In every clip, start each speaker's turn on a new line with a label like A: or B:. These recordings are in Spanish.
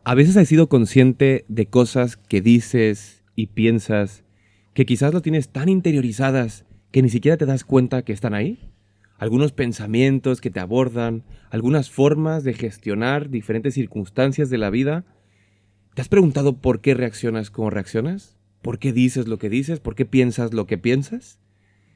A: ¿A veces has sido consciente de cosas que dices y piensas que quizás las tienes tan interiorizadas que ni siquiera te das cuenta que están ahí? Algunos pensamientos que te abordan, algunas formas de gestionar diferentes circunstancias de la vida. ¿Te has preguntado por qué reaccionas como reaccionas? ¿Por qué dices lo que dices? ¿Por qué piensas lo que piensas?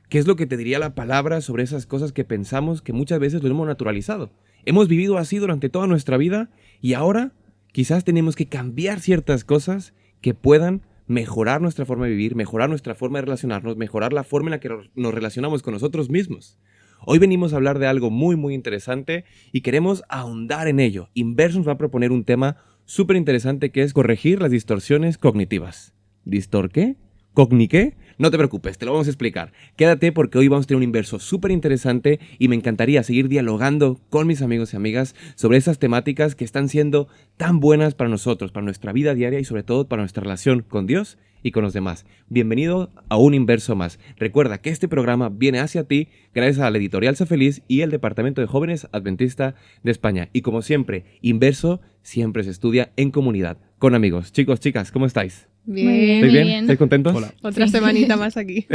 A: ¿Qué es lo que te diría la palabra sobre esas cosas que pensamos que muchas veces lo hemos naturalizado? Hemos vivido así durante toda nuestra vida y ahora quizás tenemos que cambiar ciertas cosas que puedan mejorar nuestra forma de vivir, mejorar nuestra forma de relacionarnos, mejorar la forma en la que nos relacionamos con nosotros mismos. Hoy venimos a hablar de algo muy, muy interesante y queremos ahondar en ello. Inverso nos va a proponer un tema súper interesante que es corregir las distorsiones cognitivas. ¿Distor qué? ¿Cogni qué? No te preocupes, te lo vamos a explicar. Quédate porque hoy vamos a tener un inverso súper interesante y me encantaría seguir dialogando con mis amigos y amigas sobre esas temáticas que están siendo tan buenas para nosotros, para nuestra vida diaria y sobre todo para nuestra relación con Dios y con los demás. Bienvenido a un inverso más. Recuerda que este programa viene hacia ti gracias a la editorial Sé Feliz y el Departamento de Jóvenes Adventista de España. Y como siempre, inverso siempre se estudia en comunidad, con amigos. Chicos, chicas, ¿cómo estáis?
B: Bien.
A: ¿Estáis bien? ¿Estáis contentos?
C: Hola.
B: Otra semanita más aquí.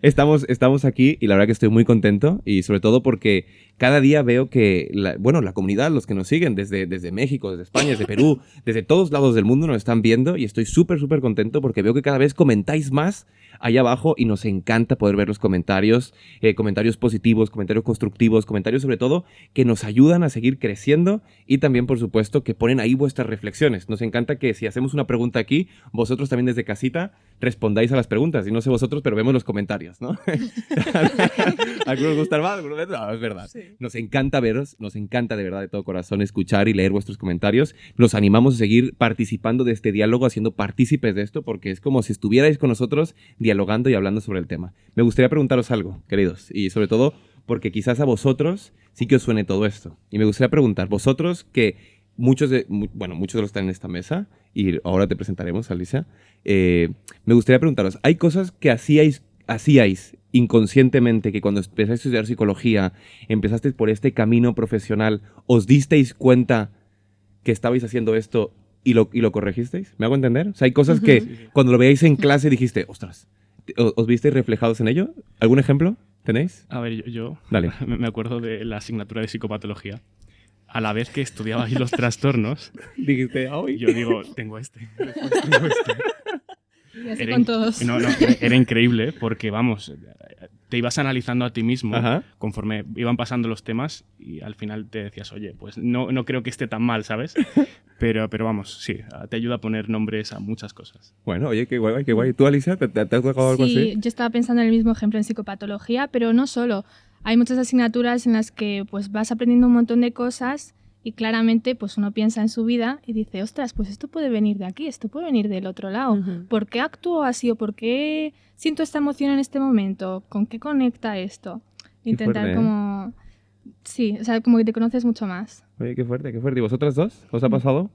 A: Estamos aquí y la verdad que estoy muy contento y sobre todo porque cada día veo que la comunidad, los que nos siguen desde México, desde España, desde Perú, desde todos lados del mundo nos están viendo y estoy súper contento porque veo que cada vez comentáis más allá abajo y nos encanta poder ver los comentarios, comentarios positivos, comentarios constructivos, comentarios sobre todo que nos ayudan a seguir creciendo y también por supuesto que ponen ahí vuestras reflexiones. Nos encanta que si hacemos una pregunta aquí, vosotros también desde casita respondáis a las preguntas y no sé vosotros, pero vemos los comentarios, ¿no? Algunos gustan más, algunos menos. No, es verdad. Sí. Nos encanta veros, nos encanta de verdad de todo corazón escuchar y leer vuestros comentarios. Los animamos a seguir participando de este diálogo, haciendo partícipes de esto, porque es como si estuvierais con nosotros dialogando y hablando sobre el tema. Me gustaría preguntaros algo, queridos, y sobre todo porque quizás a vosotros sí que os suene todo esto. Y me gustaría preguntar, vosotros que muchos de los que están en esta mesa, y ahora te presentaremos, Alicia, me gustaría preguntaros, ¿hay cosas que hacíais inconscientemente que cuando empezaste a estudiar psicología, empezasteis por este camino profesional, os disteis cuenta que estabais haciendo esto y lo corregisteis? ¿Me hago entender? O sea, hay cosas que cuando lo veíais en clase dijiste, ostras, ¿os visteis reflejados en ello? ¿Algún ejemplo tenéis?
C: A ver, yo
A: Dale.
C: Me acuerdo de la asignatura de psicopatología. A la vez que estudiaba ahí los trastornos,
A: dijiste, ¡ay!
C: Yo digo, tengo este.
B: Y así con todos.
C: Era increíble porque, vamos, te ibas analizando a ti mismo. Ajá. Conforme iban pasando los temas y al final te decías, oye, pues no creo que esté tan mal, ¿sabes? Pero vamos, sí, te ayuda a poner nombres a muchas cosas.
A: Bueno, oye, qué guay, qué guay. ¿Tú, Alicia, te has tocado algo así?
D: Sí, yo estaba pensando en el mismo ejemplo en psicopatología, pero no solo. Hay muchas asignaturas en las que pues vas aprendiendo un montón de cosas y claramente pues uno piensa en su vida y dice, ostras, pues esto puede venir de aquí, esto puede venir del otro lado. Uh-huh. ¿Por qué actúo así o por qué siento esta emoción en este momento? ¿Con qué conecta esto? Intentar
A: fuerte,
D: como... Sí, o sea, como que te conoces mucho más.
A: Oye, qué fuerte, qué fuerte. ¿Y vosotras dos? ¿Os ha pasado?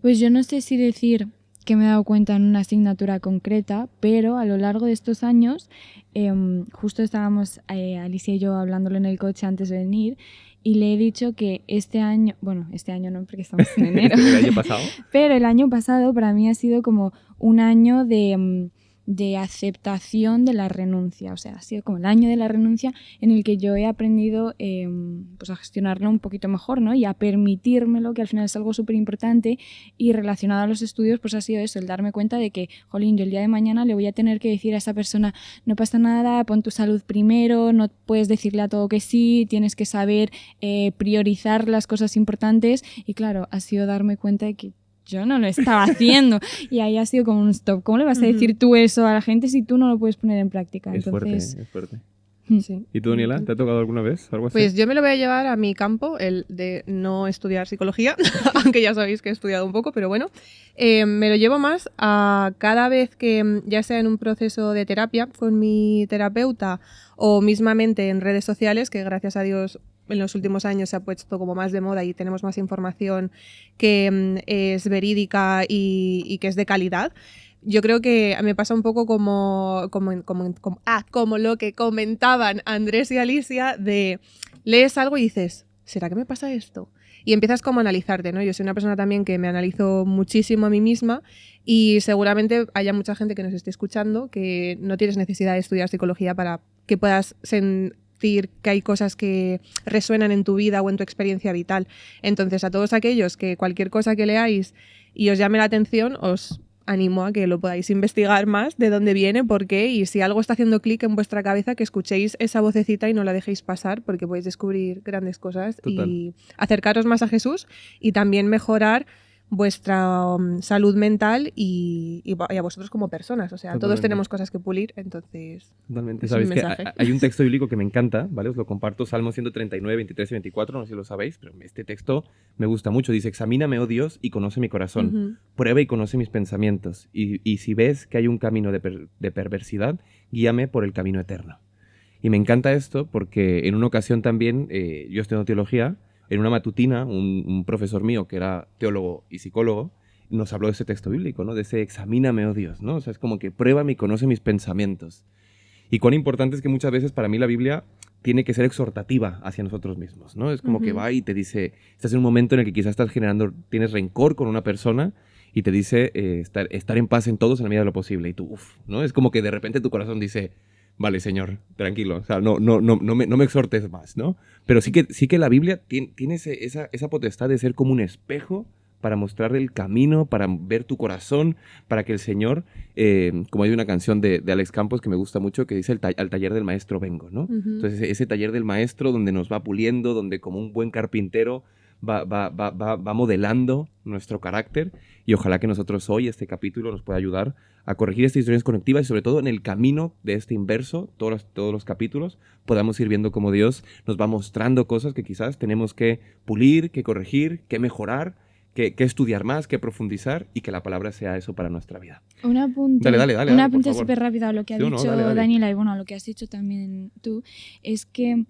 E: Pues yo no sé si decir que me he dado cuenta en una asignatura concreta, pero a lo largo de estos años, justo estábamos Alicia y yo hablándolo en el coche antes de venir, y le he dicho que este año no, porque estamos en enero.
A: ¿El año pasado?
E: Pero el año pasado para mí ha sido como un año de aceptación de la renuncia. O sea, ha sido como el año de la renuncia en el que yo he aprendido pues a gestionarlo un poquito mejor, ¿no? Y a permitírmelo, que al final es algo súper importante. Y relacionado a los estudios, pues ha sido eso, el darme cuenta de que, jolín, yo el día de mañana le voy a tener que decir a esa persona, no pasa nada, pon tu salud primero, no puedes decirle a todo que sí, tienes que saber priorizar las cosas importantes. Y claro, ha sido darme cuenta de que yo no lo estaba haciendo y ahí ha sido como un stop. ¿Cómo le vas a decir tú eso a la gente si tú no lo puedes poner en práctica?
A: Entonces, es fuerte.
B: Sí.
A: ¿Y tú, Daniela, te ha tocado alguna vez algo así?
B: Pues yo me lo voy a llevar a mi campo, el de no estudiar psicología, aunque ya sabéis que he estudiado un poco, pero bueno. Me lo llevo más a cada vez que, ya sea en un proceso de terapia con mi terapeuta o mismamente en redes sociales, que gracias a Dios en los últimos años se ha puesto como más de moda y tenemos más información que es verídica y que es de calidad. Yo creo que me pasa un poco como lo que comentaban Andrés y Alicia de lees algo y dices, ¿será que me pasa esto? y empiezas como a analizarte, ¿no? Yo soy una persona también que me analizo muchísimo a mí misma y seguramente haya mucha gente que nos esté escuchando que no tienes necesidad de estudiar psicología para que puedas sentir que hay cosas que resuenan en tu vida o en tu experiencia vital. Entonces, a todos aquellos que cualquier cosa que leáis y os llame la atención, os animo a que lo podáis investigar más, de dónde viene, por qué, y si algo está haciendo clic en vuestra cabeza, que escuchéis esa vocecita y no la dejéis pasar, porque podéis descubrir grandes cosas. Total. Y acercaros más a Jesús y también mejorar vuestra salud mental y a vosotros como personas. O sea, totalmente. Todos tenemos cosas que pulir, entonces...
A: Totalmente. Sabéis que hay un texto bíblico que me encanta, ¿vale? Os lo comparto, Salmo 139, 23 y 24, no sé si lo sabéis, pero este texto me gusta mucho. Dice, examíname, oh Dios, y conoce mi corazón. Prueba y conoce mis pensamientos. Y si ves que hay un camino de perversidad, guíame por el camino eterno. Y me encanta esto porque en una ocasión también, yo estudiando teología, en una matutina, un profesor mío que era teólogo y psicólogo nos habló de ese texto bíblico, ¿no? De ese examíname, oh Dios, ¿no? O sea, es como que pruébame y conoce mis pensamientos. Y cuán importante es que muchas veces para mí la Biblia tiene que ser exhortativa hacia nosotros mismos, ¿no? Es como que va y te dice, estás en un momento en el que quizás tienes rencor con una persona y te dice estar en paz en todos en la medida de lo posible. Y tú, ¿no? Es como que de repente tu corazón dice... Vale, Señor, tranquilo, o sea, no me exhortes más, ¿no? Pero sí que la Biblia tiene esa potestad de ser como un espejo para mostrar el camino, para ver tu corazón, para que el Señor, como hay una canción de Alex Campos que me gusta mucho, que dice al taller del maestro vengo, ¿no? Entonces ese taller del maestro donde nos va puliendo, donde como un buen carpintero va modelando nuestro carácter, y ojalá que nosotros hoy, este capítulo, nos pueda ayudar a corregir estas historias conectivas y sobre todo en el camino de este inverso, todos los capítulos, podamos ir viendo cómo Dios nos va mostrando cosas que quizás tenemos que pulir, que corregir, que mejorar, que estudiar más, que profundizar, y que la palabra sea eso para nuestra vida.
E: Un apunte,
A: dale,
E: un apunte súper rápido a lo que ha dicho
A: dale.
E: Daniela y bueno, a lo que has dicho también tú, es que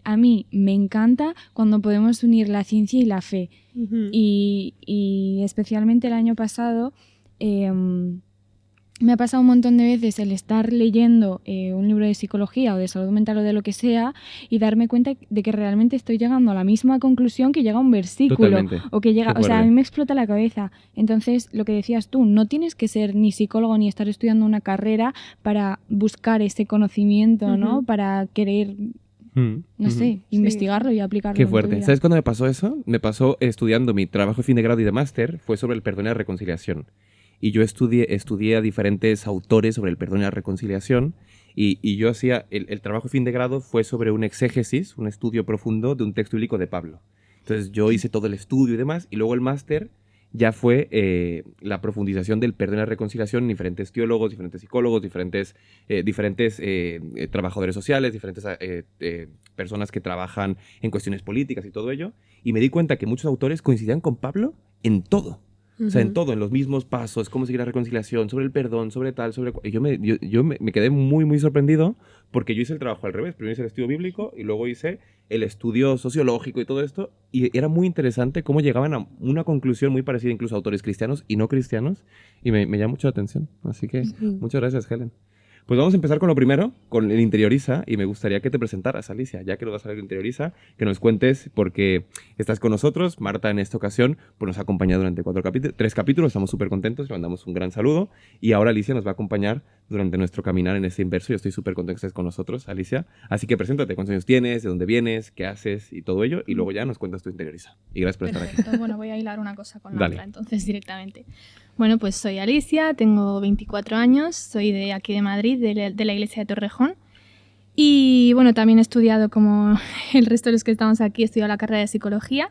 E: a mí me encanta cuando podemos unir la ciencia y la fe. Y especialmente el año pasado me ha pasado un montón de veces el estar leyendo un libro de psicología o de salud mental o de lo que sea y darme cuenta de que realmente estoy llegando a la misma conclusión que llega un versículo.
A: Totalmente.
E: O que llega, o sea, a mí me explota la cabeza. Entonces, lo que decías tú, no tienes que ser ni psicólogo ni estar estudiando una carrera para buscar ese conocimiento, ¿no? Para querer... No sé, investigarlo y aplicarlo.
A: Qué fuerte. ¿Sabes cuándo me pasó eso? Me pasó estudiando mi trabajo de fin de grado y de máster, fue sobre el perdón y la reconciliación. Y yo estudié a diferentes autores sobre el perdón y la reconciliación, y yo hacía, el trabajo de fin de grado fue sobre un exégesis, un estudio profundo de un texto bíblico de Pablo. Entonces yo hice todo el estudio y demás, y luego el máster ya fue la profundización del perdón y la reconciliación en diferentes teólogos, diferentes psicólogos, diferentes trabajadores sociales, diferentes personas que trabajan en cuestiones políticas y todo ello. Y me di cuenta que muchos autores coincidían con Pablo en todo. O sea, en todo, en los mismos pasos, cómo seguir la reconciliación, sobre el perdón, sobre tal, sobre... Y yo me quedé muy, muy sorprendido porque yo hice el trabajo al revés. Primero hice el estudio bíblico y luego hice el estudio sociológico y todo esto. Y era muy interesante cómo llegaban a una conclusión muy parecida incluso a autores cristianos y no cristianos. Y me llama mucho la atención. Así que muchas gracias, Helen. Pues vamos a empezar con lo primero, con el Interioriza, y me gustaría que te presentaras, Alicia, ya que nos vas a ver el Interioriza, que nos cuentes por qué estás con nosotros. Marta en esta ocasión pues nos ha acompañado durante 3 capítulos, estamos súper contentos, le mandamos un gran saludo, y ahora Alicia nos va a acompañar durante nuestro caminar en este inverso. Yo estoy súper contento que estés con nosotros, Alicia, así que preséntate, cuántos años tienes, de dónde vienes, qué haces y todo ello, y luego ya nos cuentas tu Interioriza. Y gracias por estar aquí.
D: Bueno, voy a hilar una cosa con la otra, entonces directamente. Bueno, pues soy Alicia, tengo 24 años, soy de aquí de Madrid, de la iglesia de Torrejón. Y bueno, también he estudiado, como el resto de los que estamos aquí, he estudiado la carrera de psicología.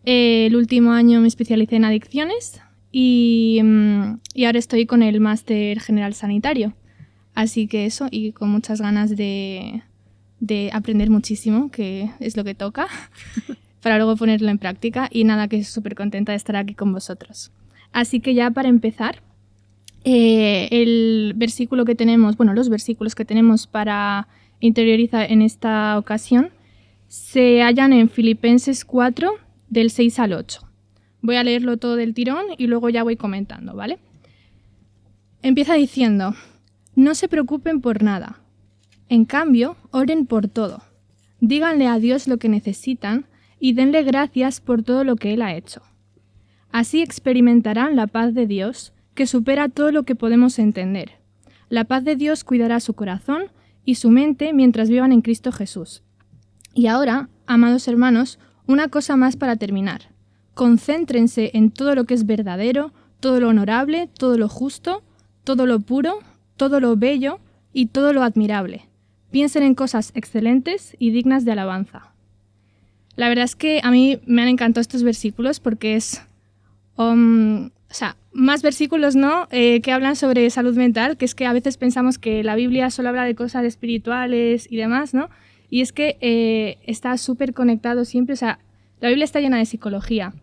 D: El último año me especialicé en adicciones y ahora estoy con el máster general sanitario. Así que eso, y con muchas ganas de aprender muchísimo, que es lo que toca, para luego ponerlo en práctica. Y nada, que súper contenta de estar aquí con vosotros. Así que ya para empezar, el versículo que tenemos, bueno, los versículos que tenemos para interiorizar en esta ocasión se hallan en Filipenses 4, del 6 al 8. Voy a leerlo todo del tirón y luego ya voy comentando, ¿vale? Empieza diciendo, no se preocupen por nada. En cambio, oren por todo. Díganle a Dios lo que necesitan y denle gracias por todo lo que Él ha hecho. Así experimentarán la paz de Dios, que supera todo lo que podemos entender. La paz de Dios cuidará su corazón y su mente mientras vivan en Cristo Jesús. Y ahora, amados hermanos, una cosa más para terminar. Concéntrense en todo lo que es verdadero, todo lo honorable, todo lo justo, todo lo puro, todo lo bello y todo lo admirable. Piensen en cosas excelentes y dignas de alabanza. La verdad es que a mí me han encantado estos versículos porque es... más versículos, ¿no? Que hablan sobre salud mental, que es que a veces pensamos que la Biblia solo habla de cosas espirituales y demás, ¿no? Y es que está súper conectado siempre, o sea, la Biblia está llena de psicología.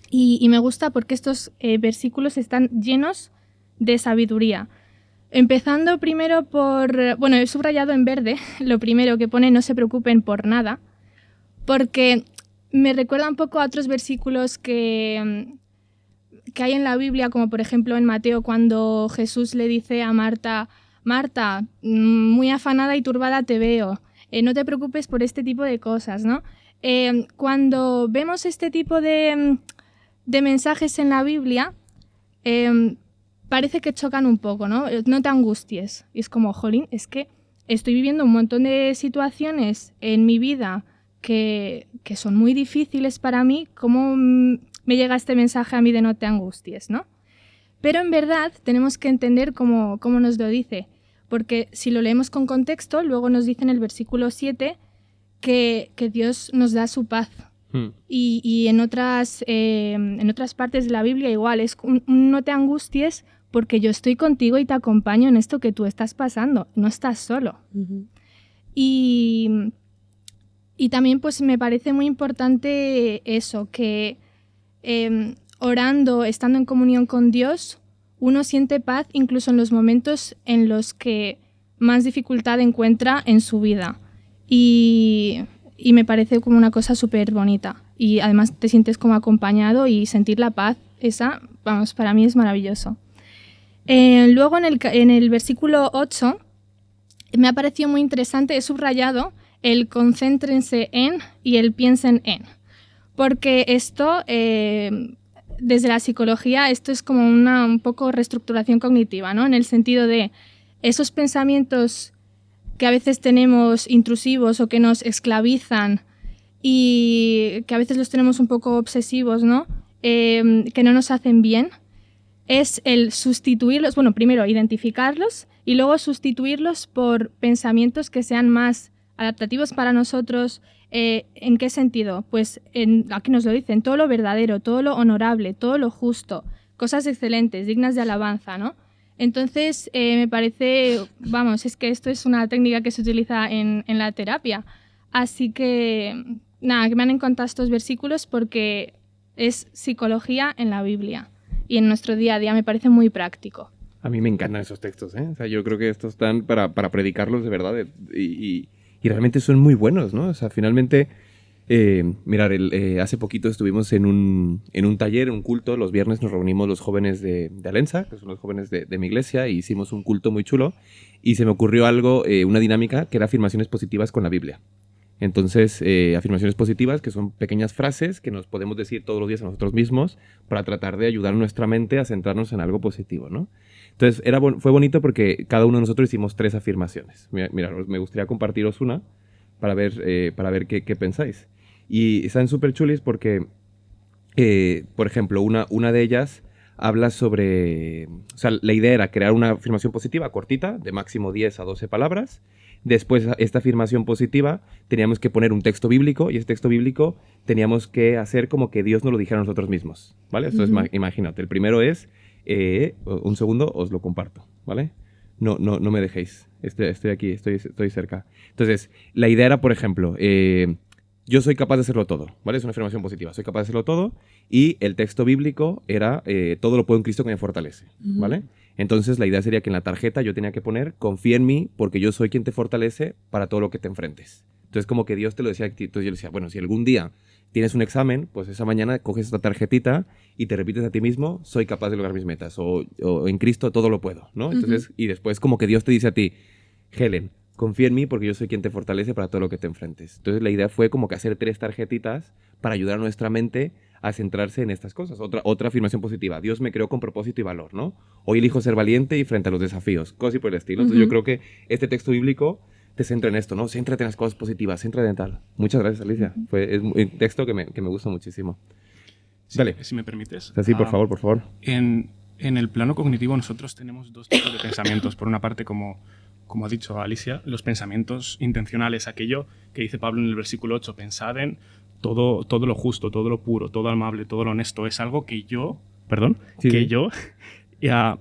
D: Y me gusta porque estos versículos están llenos de sabiduría. Empezando primero por... Bueno, he subrayado en verde lo primero que pone: no se preocupen por nada, porque me recuerda un poco a otros versículos que hay en la Biblia, como por ejemplo en Mateo, cuando Jesús le dice a Marta: Marta, muy afanada y turbada te veo, no te preocupes por este tipo de cosas, ¿no? Cuando vemos este tipo de mensajes en la Biblia, parece que chocan un poco, ¿no? No te angusties. Y es como, jolín, es que estoy viviendo un montón de situaciones en mi vida que son muy difíciles para mí. ¿Cómo me llega este mensaje a mí de no te angusties, ¿no? Pero en verdad tenemos que entender cómo nos lo dice, porque si lo leemos con contexto, luego nos dice en el versículo 7 que Dios nos da su paz. Y en otras partes de la Biblia igual, es no te angusties porque yo estoy contigo y te acompaño en esto que tú estás pasando, no estás solo. Uh-huh. Y también pues me parece muy importante eso, que orando, estando en comunión con Dios, uno siente paz incluso en los momentos en los que más dificultad encuentra en su vida. Y me parece como una cosa súper bonita. Y además te sientes como acompañado y sentir la paz, esa, vamos, para mí es maravilloso. Luego en el versículo 8 me ha parecido muy interesante, he subrayado el concéntrense en y el piensen en. Porque esto, desde la psicología, esto es como un poco reestructuración cognitiva, ¿no? En el sentido de esos pensamientos que a veces tenemos intrusivos o que nos esclavizan y que a veces los tenemos un poco obsesivos, ¿no? Que no nos hacen bien, es el sustituirlos, bueno, primero identificarlos y luego sustituirlos por pensamientos que sean más adaptativos para nosotros. ¿En qué sentido? Pues aquí nos lo dicen, todo lo verdadero, todo lo honorable, todo lo justo, cosas excelentes, dignas de alabanza, ¿no? Entonces, me parece, vamos, es que esto es una técnica que se utiliza en la terapia. Así que, nada, que me han encantado estos versículos porque es psicología en la Biblia. Y en nuestro día a día me parece muy práctico.
A: A mí me encantan esos textos, ¿eh? O sea, yo creo que estos están para predicarlos de verdad y realmente son muy buenos, ¿no? O sea, finalmente, mirar, hace poquito estuvimos en un taller, un culto. Los viernes nos reunimos los jóvenes de Alensa, que son los jóvenes de mi iglesia, y hicimos un culto muy chulo. Y se me ocurrió algo, una dinámica, que era afirmaciones positivas con la Biblia. Entonces, afirmaciones positivas, que son pequeñas frases que nos podemos decir todos los días a nosotros mismos para tratar de ayudar a nuestra mente a centrarnos en algo positivo, ¿no? Entonces, fue bonito porque cada uno de nosotros hicimos 3 afirmaciones. Mira, me gustaría compartiros una para ver qué pensáis. Y están súper chulis porque, por ejemplo, una de ellas habla sobre... O sea, la idea era crear una afirmación positiva cortita, de máximo 10 a 12 palabras. Después, esta afirmación positiva, teníamos que poner un texto bíblico, y ese texto bíblico teníamos que hacer como que Dios nos lo dijera a nosotros mismos, ¿vale? Entonces, imagínate, el primero es... un segundo, os lo comparto, ¿vale? No me dejéis. Estoy aquí, estoy cerca. Entonces, la idea era, por ejemplo, yo soy capaz de hacerlo todo, ¿vale? Es una afirmación positiva. Soy capaz de hacerlo todo. Y el texto bíblico era todo lo puedo en Cristo que me fortalece, ¿vale? Entonces, la idea sería que en la tarjeta yo tenía que poner confía en mí porque yo soy quien te fortalece para todo lo que te enfrentes. Entonces, como que Dios te lo decía a ti. Entonces, yo le decía, bueno, si algún día tienes un examen, pues esa mañana coges esta tarjetita y te repites a ti mismo, soy capaz de lograr mis metas, o en Cristo todo lo puedo, ¿no? Entonces, y después como que Dios te dice a ti, Helen, confía en mí porque yo soy quien te fortalece para todo lo que te enfrentes. Entonces la idea fue como que hacer 3 tarjetitas para ayudar a nuestra mente a centrarse en estas cosas. Otra afirmación positiva. Dios me creó con propósito y valor, ¿no? Hoy elijo ser valiente y frente a los desafíos. Cosas y por el estilo. Entonces yo creo que este texto bíblico te centra en esto, ¿no? Céntrate en las cosas positivas, céntrate en tal. Muchas gracias, Alicia. Es un texto que me gusta muchísimo.
C: Sí,
A: dale.
C: Si me permites.
A: Sí, por favor.
C: En el plano cognitivo nosotros tenemos 2 tipos de pensamientos. Por una parte, como ha dicho Alicia, los pensamientos intencionales, aquello que dice Pablo en el versículo 8, pensad en todo lo justo, todo lo puro, todo lo amable, todo lo honesto. Es algo que yo ya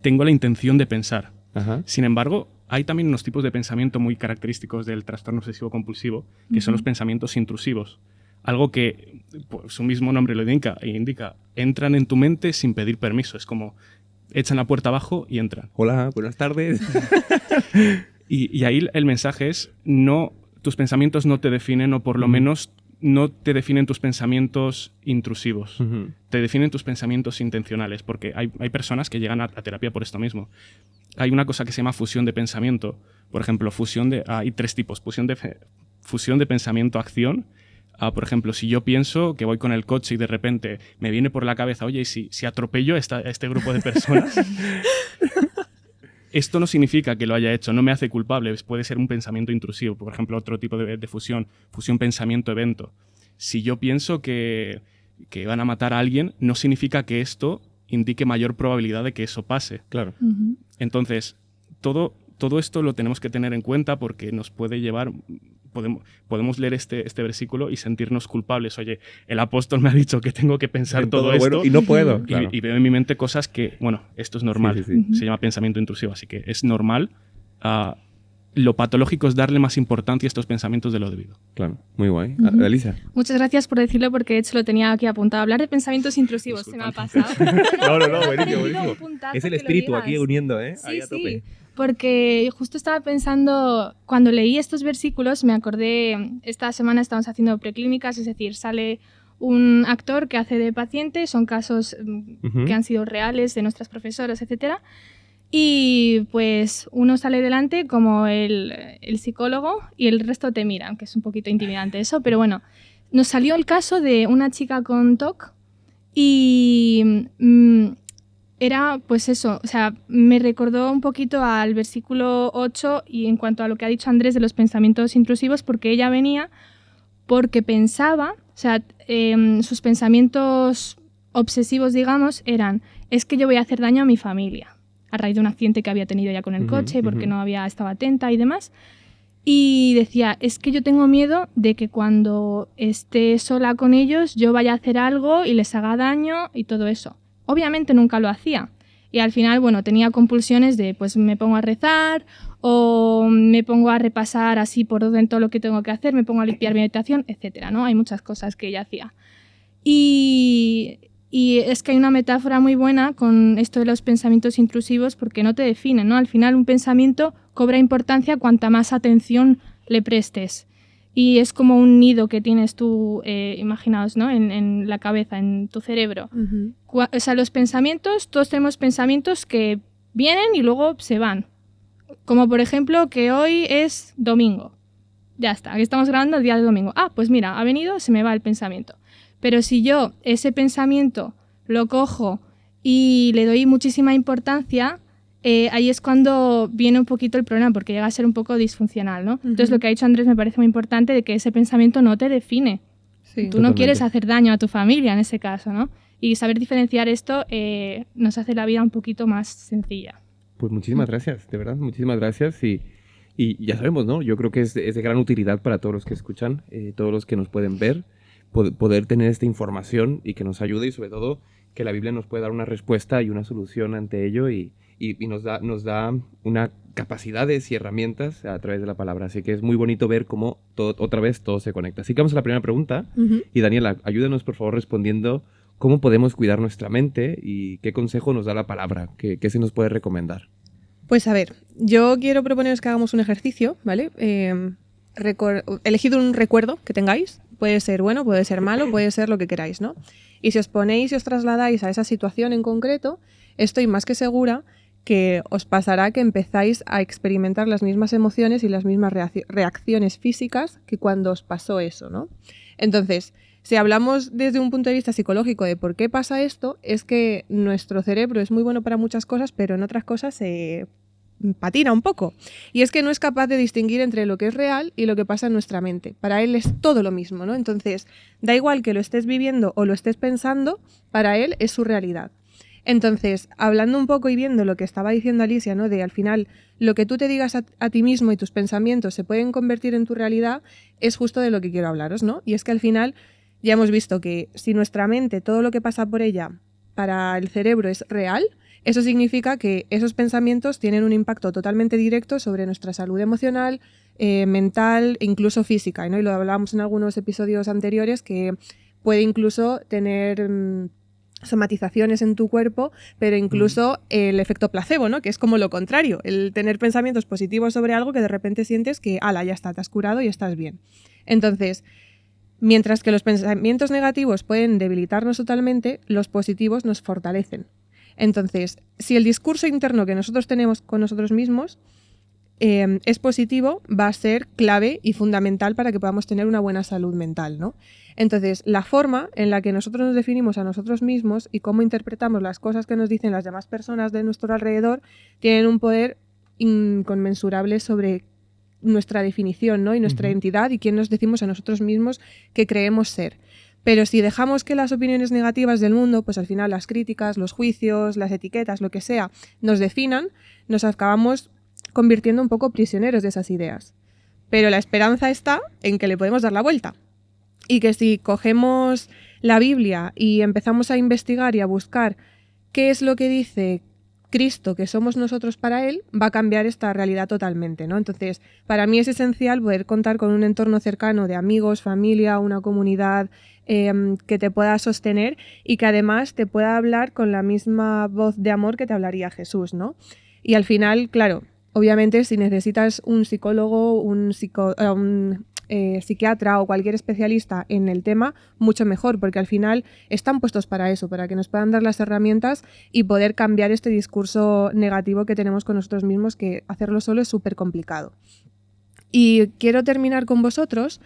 C: tengo la intención de pensar. Ajá. Sin embargo, hay también unos tipos de pensamiento muy característicos del trastorno obsesivo-compulsivo, que son los pensamientos intrusivos. Algo que pues, su mismo nombre lo indica, entran en tu mente sin pedir permiso. Es como echan la puerta abajo y entran.
A: Hola, buenas tardes.
C: y ahí el mensaje es, tus pensamientos no te definen, o por lo menos no te definen tus pensamientos intrusivos. Te definen tus pensamientos intencionales, porque hay personas que llegan a terapia por esto mismo. Hay una cosa que se llama fusión de pensamiento. Por ejemplo, hay 3 tipos. Fusión de pensamiento-acción. Por ejemplo, si yo pienso que voy con el coche y de repente me viene por la cabeza, oye, ¿y si atropello a este grupo de personas? Esto no significa que lo haya hecho, no me hace culpable, puede ser un pensamiento intrusivo. Por ejemplo, otro tipo de fusión pensamiento-evento. Si yo pienso que van a matar a alguien, no significa que esto indique mayor probabilidad de que eso pase.
A: Claro.
C: Entonces, todo esto lo tenemos que tener en cuenta porque nos puede llevar... Podemos leer este versículo y sentirnos culpables. Oye, el apóstol me ha dicho que tengo que pensar todo esto
A: bueno, y no puedo. Claro.
C: Y veo en mi mente cosas que, bueno, esto es normal.
A: Sí.
C: Se llama pensamiento intrusivo, así que es normal. Lo patológico es darle más importancia a estos pensamientos de lo debido.
A: Claro, muy guay. Alicia.
D: Muchas gracias por decirlo porque de hecho lo tenía aquí apuntado. Hablar de pensamientos intrusivos se me ha pasado.
A: No, buenísimo. Es el espíritu aquí uniendo, ¿eh?
D: Sí, sí. Porque justo estaba pensando, cuando leí estos versículos, me acordé, esta semana estamos haciendo preclínicas, es decir, sale un actor que hace de paciente, son casos que han sido reales de nuestras profesoras, etcétera. Y pues uno sale delante como el psicólogo y el resto te miran, que es un poquito intimidante eso, pero bueno, nos salió el caso de una chica con TOC y era pues eso, o sea, me recordó un poquito al versículo 8 y en cuanto a lo que ha dicho Andrés de los pensamientos intrusivos, porque ella venía porque pensaba, o sea, sus pensamientos obsesivos, digamos, eran, es que yo voy a hacer daño a mi familia, a raíz de un accidente que había tenido ya con el coche, porque no había estado atenta y demás. Y decía, es que yo tengo miedo de que cuando esté sola con ellos yo vaya a hacer algo y les haga daño y todo eso. Obviamente nunca lo hacía. Y al final, bueno, tenía compulsiones de, pues me pongo a rezar o me pongo a repasar así por orden todo lo que tengo que hacer, me pongo a limpiar mi habitación, etcétera, ¿no? Hay muchas cosas que ella hacía. Y es que hay una metáfora muy buena con esto de los pensamientos intrusivos porque no te definen, ¿no? Al final un pensamiento cobra importancia cuanta más atención le prestes. Y es como un nido que tienes tú, imaginaos, ¿no? En la cabeza, en tu cerebro. O sea, los pensamientos, todos tenemos pensamientos que vienen y luego se van. Como por ejemplo que hoy es domingo. Ya está, aquí estamos grabando el día de domingo. Ah, pues mira, ha venido, se me va el pensamiento. Pero si yo ese pensamiento lo cojo y le doy muchísima importancia, ahí es cuando viene un poquito el problema, porque llega a ser un poco disfuncional, ¿no? Entonces lo que ha dicho Andrés me parece muy importante, de que ese pensamiento no te define. Sí, tú no quieres hacer daño a tu familia en ese caso, ¿no? Y saber diferenciar esto nos hace la vida un poquito más sencilla.
A: Pues muchísimas gracias, de verdad, muchísimas gracias. Y ya sabemos, ¿no? Yo creo que es de gran utilidad para todos los que escuchan, todos los que nos pueden ver, poder tener esta información y que nos ayude, y sobre todo que la Biblia nos puede dar una respuesta y una solución ante ello y nos da una capacidades y herramientas a través de la palabra. Así que es muy bonito ver cómo otra vez todo se conecta. Así que vamos a la primera pregunta. Y Daniela, ayúdanos por favor respondiendo cómo podemos cuidar nuestra mente y qué consejo nos da la palabra, qué se nos puede recomendar.
B: Pues a ver, yo quiero proponeros que hagamos un ejercicio, ¿vale? Elegid un recuerdo que tengáis. Puede ser bueno, puede ser malo, puede ser lo que queráis, ¿no? Y si os ponéis y os trasladáis a esa situación en concreto, estoy más que segura que os pasará que empezáis a experimentar las mismas emociones y las mismas reacciones físicas que cuando os pasó eso, ¿no? Entonces, si hablamos desde un punto de vista psicológico de por qué pasa esto, es que nuestro cerebro es muy bueno para muchas cosas, pero en otras cosas se patina un poco. Y es que no es capaz de distinguir entre lo que es real y lo que pasa en nuestra mente. Para él es todo lo mismo, ¿no? Entonces, da igual que lo estés viviendo o lo estés pensando, para él es su realidad. Entonces, hablando un poco y viendo lo que estaba diciendo Alicia, ¿no? De al final, lo que tú te digas a ti mismo y tus pensamientos se pueden convertir en tu realidad, es justo de lo que quiero hablaros, ¿no? Y es que al final ya hemos visto que si nuestra mente, todo lo que pasa por ella, para el cerebro es real, eso significa que esos pensamientos tienen un impacto totalmente directo sobre nuestra salud emocional, mental e incluso física, ¿no? Y lo hablábamos en algunos episodios anteriores, que puede incluso tener somatizaciones en tu cuerpo, pero incluso el efecto placebo, ¿no? Que es como lo contrario, el tener pensamientos positivos sobre algo que de repente sientes que, ala, ya está, te has curado y estás bien. Entonces, mientras que los pensamientos negativos pueden debilitarnos totalmente, los positivos nos fortalecen. Entonces, si el discurso interno que nosotros tenemos con nosotros mismos es positivo, va a ser clave y fundamental para que podamos tener una buena salud mental, ¿no? Entonces, la forma en la que nosotros nos definimos a nosotros mismos y cómo interpretamos las cosas que nos dicen las demás personas de nuestro alrededor tienen un poder inconmensurable sobre nuestra definición, ¿no? Y nuestra identidad y quién nos decimos a nosotros mismos que creemos ser. Pero si dejamos que las opiniones negativas del mundo, pues al final las críticas, los juicios, las etiquetas, lo que sea, nos definan, nos acabamos convirtiendo un poco prisioneros de esas ideas. Pero la esperanza está en que le podemos dar la vuelta. Y que si cogemos la Biblia y empezamos a investigar y a buscar qué es lo que dice Cristo, que somos nosotros para Él, va a cambiar esta realidad totalmente, ¿no? Entonces, para mí es esencial poder contar con un entorno cercano de amigos, familia, una comunidad que te pueda sostener y que además te pueda hablar con la misma voz de amor que te hablaría Jesús, ¿no? Y al final, claro, obviamente si necesitas un psicólogo, un psiquiatra o cualquier especialista en el tema, mucho mejor, porque al final están puestos para eso, para que nos puedan dar las herramientas y poder cambiar este discurso negativo que tenemos con nosotros mismos, que hacerlo solo es súper complicado. Y quiero terminar con vosotros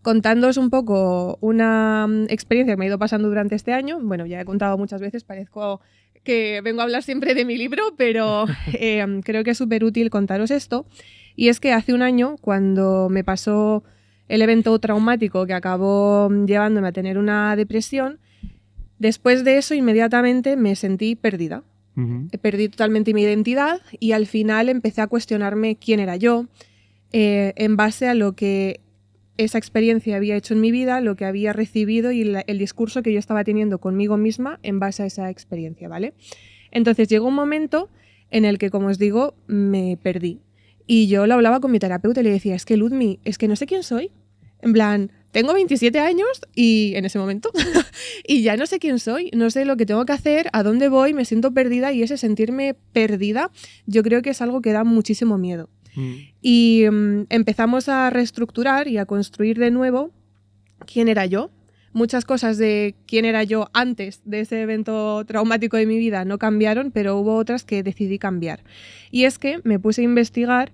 B: contándoos un poco una experiencia que me ha ido pasando durante este año. Bueno, ya he contado muchas veces, parezco que vengo a hablar siempre de mi libro, pero creo que es súper útil contaros esto. Y es que hace un año, cuando me pasó el evento traumático que acabó llevándome a tener una depresión, después de eso inmediatamente me sentí perdida. Perdí totalmente mi identidad y al final empecé a cuestionarme quién era yo, en base a lo que esa experiencia había hecho en mi vida, lo que había recibido y el discurso que yo estaba teniendo conmigo misma en base a esa experiencia, ¿vale? Entonces llegó un momento en el que, como os digo, me perdí. Y yo lo hablaba con mi terapeuta y le decía, es que Ludmi, es que no sé quién soy. En plan, tengo 27 años y en ese momento y ya no sé quién soy, no sé lo que tengo que hacer, a dónde voy, me siento perdida y ese sentirme perdida yo creo que es algo que da muchísimo miedo. Y empezamos a reestructurar y a construir de nuevo quién era yo. Muchas cosas de quién era yo antes de ese evento traumático de mi vida no cambiaron, pero hubo otras que decidí cambiar. Y es que me puse a investigar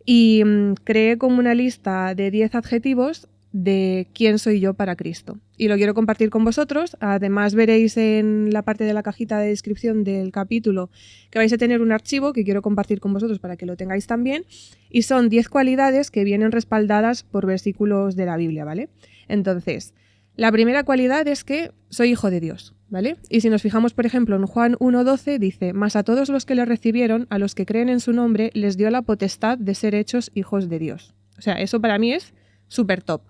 B: y creé como una lista de 10 adjetivos de quién soy yo para Cristo. Y lo quiero compartir con vosotros. Además veréis en la parte de la cajita de descripción del capítulo que vais a tener un archivo que quiero compartir con vosotros para que lo tengáis también. Y son 10 cualidades que vienen respaldadas por versículos de la Biblia, ¿vale? Entonces, la primera cualidad es que soy hijo de Dios, ¿vale? Y si nos fijamos, por ejemplo, en Juan 1:12 dice, mas a todos los que le recibieron, a los que creen en su nombre, les dio la potestad de ser hechos hijos de Dios. O sea, eso para mí es súper top.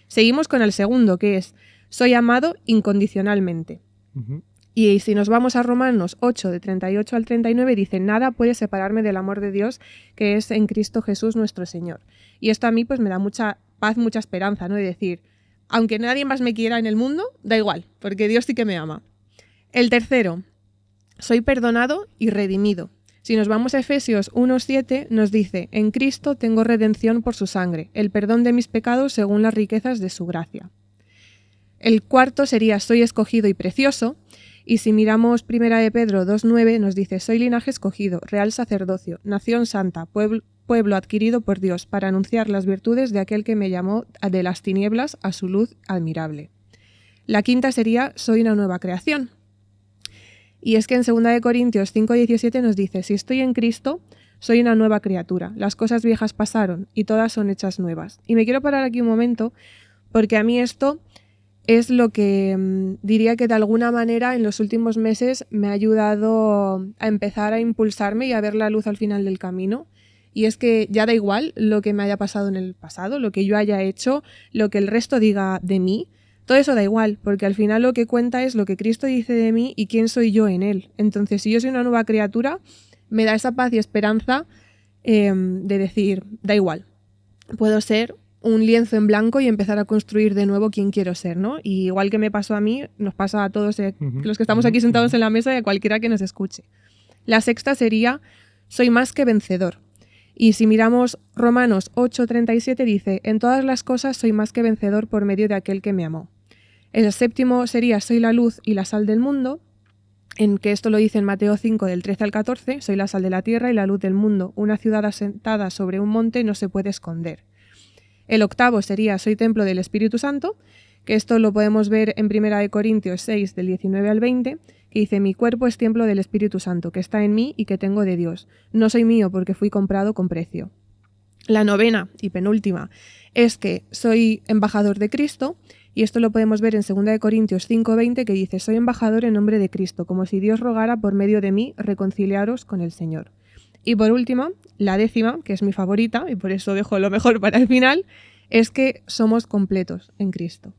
B: Seguimos con el segundo, que es, soy amado incondicionalmente. Y si nos vamos a Romanos 8, de 38 al 39, dice, nada puede separarme del amor de Dios que es en Cristo Jesús nuestro Señor. Y esto a mí pues me da mucha paz, mucha esperanza, ¿no? De decir, aunque nadie más me quiera en el mundo, da igual, porque Dios sí que me ama. El tercero, soy perdonado y redimido. Si nos vamos a Efesios 1:7, nos dice, en Cristo tengo redención por su sangre, el perdón de mis pecados según las riquezas de su gracia. El cuarto sería, soy escogido y precioso. Y si miramos 1 de Pedro 2:9, nos dice: soy linaje escogido, real sacerdocio, nación santa, pueblo adquirido por Dios, para anunciar las virtudes de aquel que me llamó de las tinieblas a su luz admirable. La quinta sería: soy una nueva creación. Y es que en 2 de Corintios 5:17 nos dice: si estoy en Cristo, soy una nueva criatura, las cosas viejas pasaron y todas son hechas nuevas. Y me quiero parar aquí un momento, porque a mí esto es lo que diría que de alguna manera en los últimos meses me ha ayudado a empezar a impulsarme y a ver la luz al final del camino. Y es que ya da igual lo que me haya pasado en el pasado, lo que yo haya hecho, lo que el resto diga de mí. Todo eso da igual, porque al final lo que cuenta es lo que Cristo dice de mí y quién soy yo en Él. Entonces, si yo soy una nueva criatura, me da esa paz y esperanza de decir, da igual, puedo ser un lienzo en blanco y empezar a construir de nuevo quién quiero ser, ¿no? Y igual que me pasó a mí, nos pasa a todos los que estamos aquí sentados en la mesa y a cualquiera que nos escuche. La sexta sería: soy más que vencedor. Y si miramos Romanos 8:37 dice: en todas las cosas soy más que vencedor por medio de aquel que me amó. El séptimo sería: soy la luz y la sal del mundo, en que esto lo dice en Mateo 5 del 13 al 14, soy la sal de la tierra y la luz del mundo. Una ciudad asentada sobre un monte no se puede esconder. El octavo sería: soy templo del Espíritu Santo, que esto lo podemos ver en 1 de Corintios 6 del 19 al 20, que dice: mi cuerpo es templo del Espíritu Santo, que está en mí y que tengo de Dios. No soy mío porque fui comprado con precio. La novena y penúltima es que soy embajador de Cristo, y esto lo podemos ver en 2 de Corintios 5:20, que dice: soy embajador en nombre de Cristo, como si Dios rogara por medio de mí reconciliaros con el Señor. Y por último, la décima, que es mi favorita, y por eso dejo lo mejor para el final, es que somos completos en Cristo.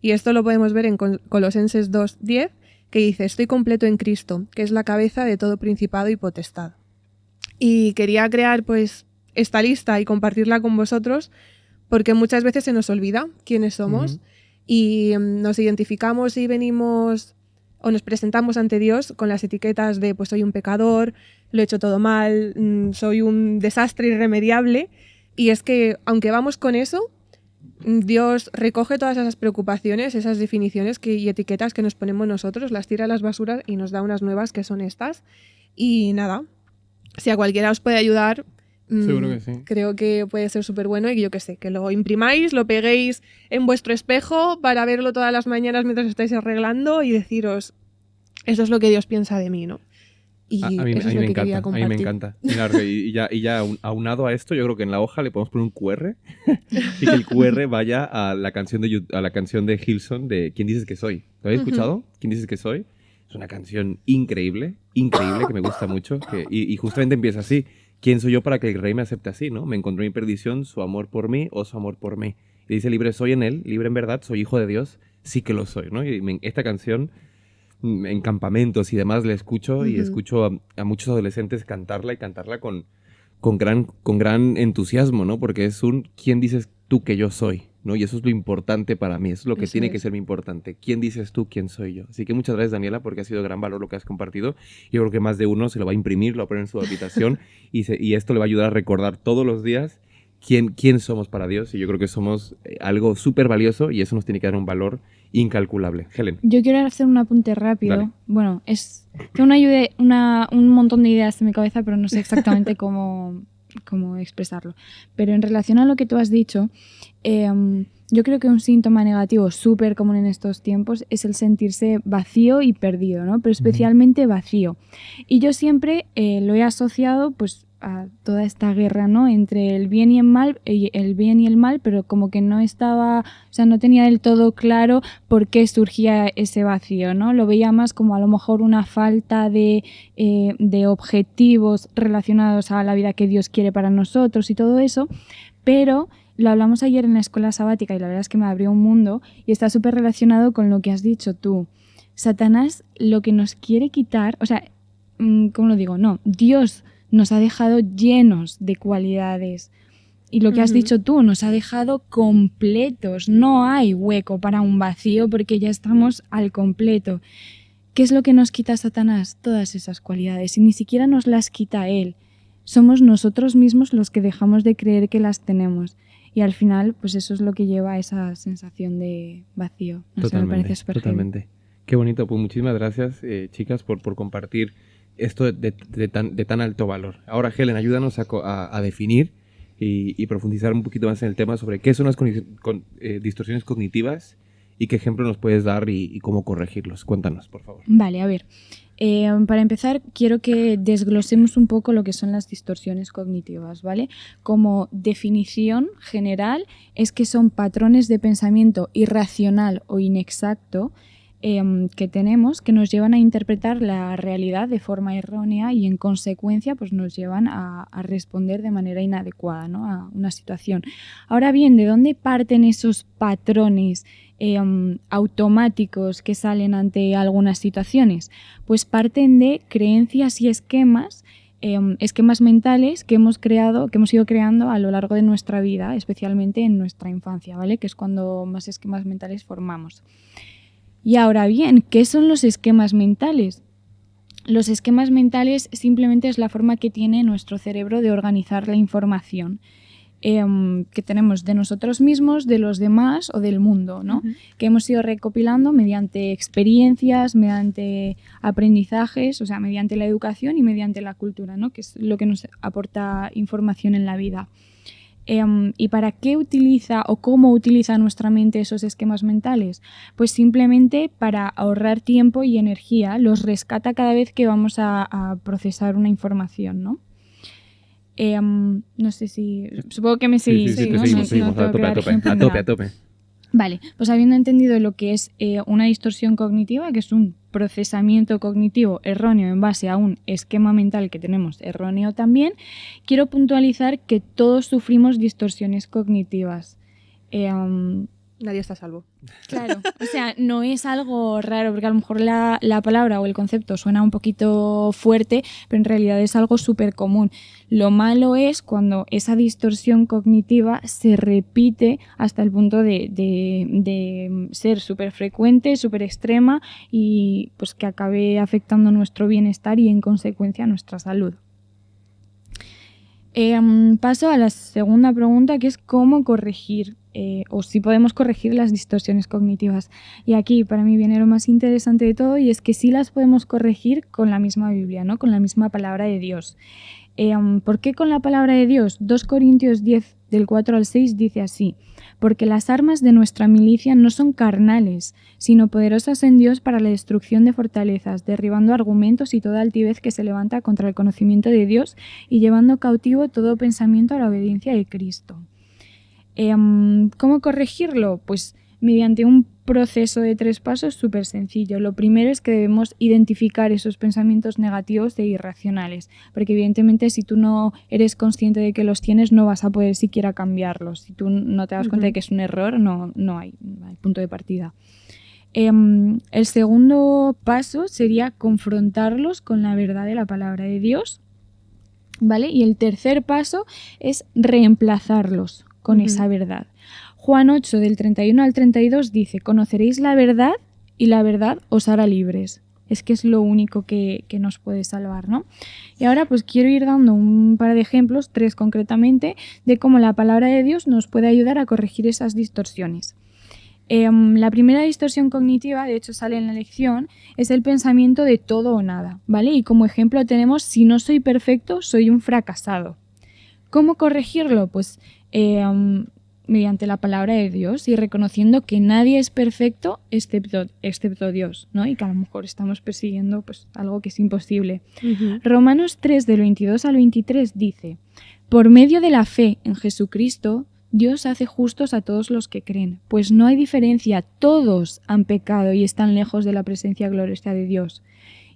B: Y esto lo podemos ver en Colosenses 2:10, que dice: estoy completo en Cristo, que es la cabeza de todo principado y potestad. Y quería crear pues esta lista y compartirla con vosotros, porque muchas veces se nos olvida quiénes somos y nos identificamos y venimos o nos presentamos ante Dios con las etiquetas de pues soy un pecador, lo he hecho todo mal, soy un desastre irremediable. Y es que aunque vamos con eso, Dios recoge todas esas preocupaciones, esas definiciones y etiquetas que nos ponemos nosotros, las tira a las basuras y nos da unas nuevas que son estas. Y nada, si a cualquiera os puede ayudar,
A: seguro que sí.
B: Creo que puede ser súper bueno, y yo qué sé, que lo imprimáis, lo peguéis en vuestro espejo para verlo todas las mañanas mientras estáis arreglando y deciros: eso es lo que Dios piensa de mí, ¿no? Y eso es lo que quería compartir.
A: A mí me encanta. Y ya aunado a esto, yo creo que en la hoja le podemos poner un QR y que el QR vaya a la canción de Hillsong de ¿Quién dices que soy? ¿Lo habéis escuchado? ¿Quién dices que soy? Es una canción increíble, que me gusta mucho. Y justamente empieza así: ¿quién soy yo para que el Rey me acepte así, ¿no? Me encontró en perdición, su amor por mí o su amor por mí. Y dice: libre soy en él, libre en verdad, soy hijo de Dios, sí que lo soy, ¿no? Y esta canción, en campamentos y demás, la escucho y escucho a muchos adolescentes cantarla, y cantarla con gran entusiasmo, ¿no? Porque es ¿quién dices tú que yo soy? ¿No? Y eso es lo importante para mí, eso es lo que tiene que ser muy importante. ¿Quién dices tú quién soy yo? Así que muchas gracias, Daniela, porque ha sido de gran valor lo que has compartido. Yo creo que más de uno se lo va a imprimir, lo va a poner en su habitación y esto le va a ayudar a recordar todos los días quién somos para Dios. Y yo creo que somos algo súper valioso, y eso nos tiene que dar un valor incalculable. Helen.
E: Yo quiero hacer un apunte rápido.
A: Dale.
E: Bueno, es que un montón de ideas en mi cabeza, pero no sé exactamente cómo expresarlo. Pero en relación a lo que tú has dicho, yo creo que un síntoma negativo súper común en estos tiempos es el sentirse vacío y perdido, ¿no? Pero especialmente vacío. Y yo siempre lo he asociado pues a toda esta guerra, ¿no? Entre el bien y el mal, pero como que no tenía del todo claro por qué surgía ese vacío, ¿no? Lo veía más como a lo mejor una falta de objetivos relacionados a la vida que Dios quiere para nosotros y todo eso, pero lo hablamos ayer en la escuela sabática y la verdad es que me abrió un mundo, y está súper relacionado con lo que has dicho tú. Satanás lo que nos quiere quitar, o sea, ¿cómo lo digo? No, Dios nos ha dejado llenos de cualidades. Y lo que has dicho tú, nos ha dejado completos. No hay hueco para un vacío porque ya estamos al completo. ¿Qué es lo que nos quita Satanás? Todas esas cualidades. Y ni siquiera nos las quita él. Somos nosotros mismos los que dejamos de creer que las tenemos. Y al final, pues eso es lo que lleva a esa sensación de vacío. No sé, me parece súper
A: totalmente. Qué bonito, pues muchísimas gracias, chicas, por compartir esto de tan alto valor. Ahora, Helen, ayúdanos a definir y profundizar un poquito más en el tema sobre qué son las distorsiones cognitivas y qué ejemplo nos puedes dar y cómo corregirlos. Cuéntanos, por favor.
E: Vale, a ver. Para empezar, quiero que desglosemos un poco lo que son las distorsiones cognitivas, ¿vale? Como definición general, es que son patrones de pensamiento irracional o inexacto que tenemos, que nos llevan a interpretar la realidad de forma errónea y en consecuencia pues nos llevan a responder de manera inadecuada, ¿no? A una situación. Ahora bien, ¿de dónde parten esos patrones automáticos que salen ante algunas situaciones? Pues parten de creencias y esquemas mentales que hemos ido creando a lo largo de nuestra vida, especialmente en nuestra infancia, ¿vale? Que es cuando más esquemas mentales formamos. Y ahora bien, ¿qué son los esquemas mentales? Los esquemas mentales simplemente es la forma que tiene nuestro cerebro de organizar la información que tenemos de nosotros mismos, de los demás o del mundo, ¿no? Uh-huh. Que hemos ido recopilando mediante experiencias, mediante aprendizajes, o sea, mediante la educación y mediante la cultura, ¿no? Que es lo que nos aporta información en la vida. ¿Y para qué utiliza o cómo utiliza nuestra mente esos esquemas mentales? Pues simplemente para ahorrar tiempo y energía, los rescata cada vez que vamos a procesar una información, ¿no? No sé si... Supongo que me seguís.
A: Sí, ¿no? Seguimos, a tope.
E: Vale, pues habiendo entendido lo que es una distorsión cognitiva, que es un procesamiento cognitivo erróneo en base a un esquema mental que tenemos erróneo también, quiero puntualizar que todos sufrimos distorsiones cognitivas.
B: Nadie está a salvo.
E: Claro, o sea, no es algo raro, porque a lo mejor la palabra o el concepto suena un poquito fuerte, pero en realidad es algo súper común. Lo malo es cuando esa distorsión cognitiva se repite hasta el punto de ser súper frecuente, súper extrema y pues que acabe afectando nuestro bienestar y en consecuencia nuestra salud. Paso a la segunda pregunta, que es cómo corregir o si podemos corregir las distorsiones cognitivas. Y aquí para mí viene lo más interesante de todo, y es que sí las podemos corregir con la misma Biblia, ¿no? Con la misma palabra de Dios. ¿Por qué con la palabra de Dios? 2 Corintios 10, del 4 al 6 dice así: porque las armas de nuestra milicia no son carnales, sino poderosas en Dios para la destrucción de fortalezas, derribando argumentos y toda altivez que se levanta contra el conocimiento de Dios y llevando cautivo todo pensamiento a la obediencia de Cristo. ¿Cómo corregirlo? Pues mediante un proceso de 3 pasos súper sencillo. Lo primero es que debemos identificar esos pensamientos negativos e irracionales, porque evidentemente si tú no eres consciente de que los tienes no vas a poder siquiera cambiarlos. Si tú no te das cuenta de que es un error, no hay punto de partida. El segundo paso sería confrontarlos con la verdad de la palabra de Dios, ¿vale? Y el tercer paso es reemplazarlos con esa verdad. Juan 8, del 31 al 32 dice: conoceréis la verdad y la verdad os hará libres. Es que es lo único que nos puede salvar, ¿no? Y ahora pues quiero ir dando un par de ejemplos, 3 concretamente, de cómo la palabra de Dios nos puede ayudar a corregir esas distorsiones. La primera distorsión cognitiva, de hecho sale en la lección, es el pensamiento de todo o nada, ¿vale? Y como ejemplo tenemos: si no soy perfecto, soy un fracasado. ¿Cómo corregirlo? Pues mediante la palabra de Dios y reconociendo que nadie es perfecto excepto Dios, ¿no? Y que a lo mejor estamos persiguiendo pues algo que es imposible. Uh-huh. Romanos 3, del 22 al 23 dice: por medio de la fe en Jesucristo, Dios hace justos a todos los que creen, pues no hay diferencia, todos han pecado y están lejos de la presencia gloriosa de Dios.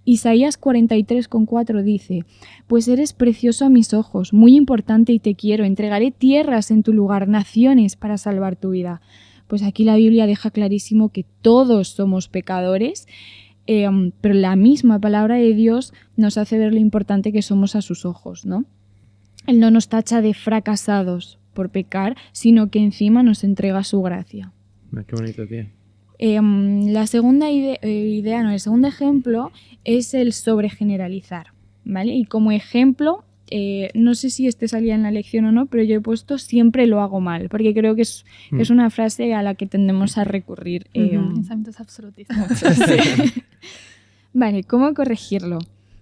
E: Isaías 43,4 dice: pues eres precioso a mis ojos, muy importante y te quiero, entregaré tierras en tu lugar, naciones para salvar tu vida. Pues aquí la Biblia deja clarísimo que todos somos pecadores, pero la misma palabra de Dios nos hace ver lo importante que somos a sus ojos, ¿no? Él no nos tacha de fracasados por pecar, sino que encima nos entrega su gracia.
A: Qué bonito, tía.
E: La segunda el segundo ejemplo es el sobregeneralizar, ¿vale? Y como ejemplo no sé si salía en la lección o no, pero yo he puesto siempre lo hago mal, porque creo que es una frase a la que tendemos a recurrir.
D: Pensamientos absolutistas.
E: Sí. Vale, ¿cómo corregirlo?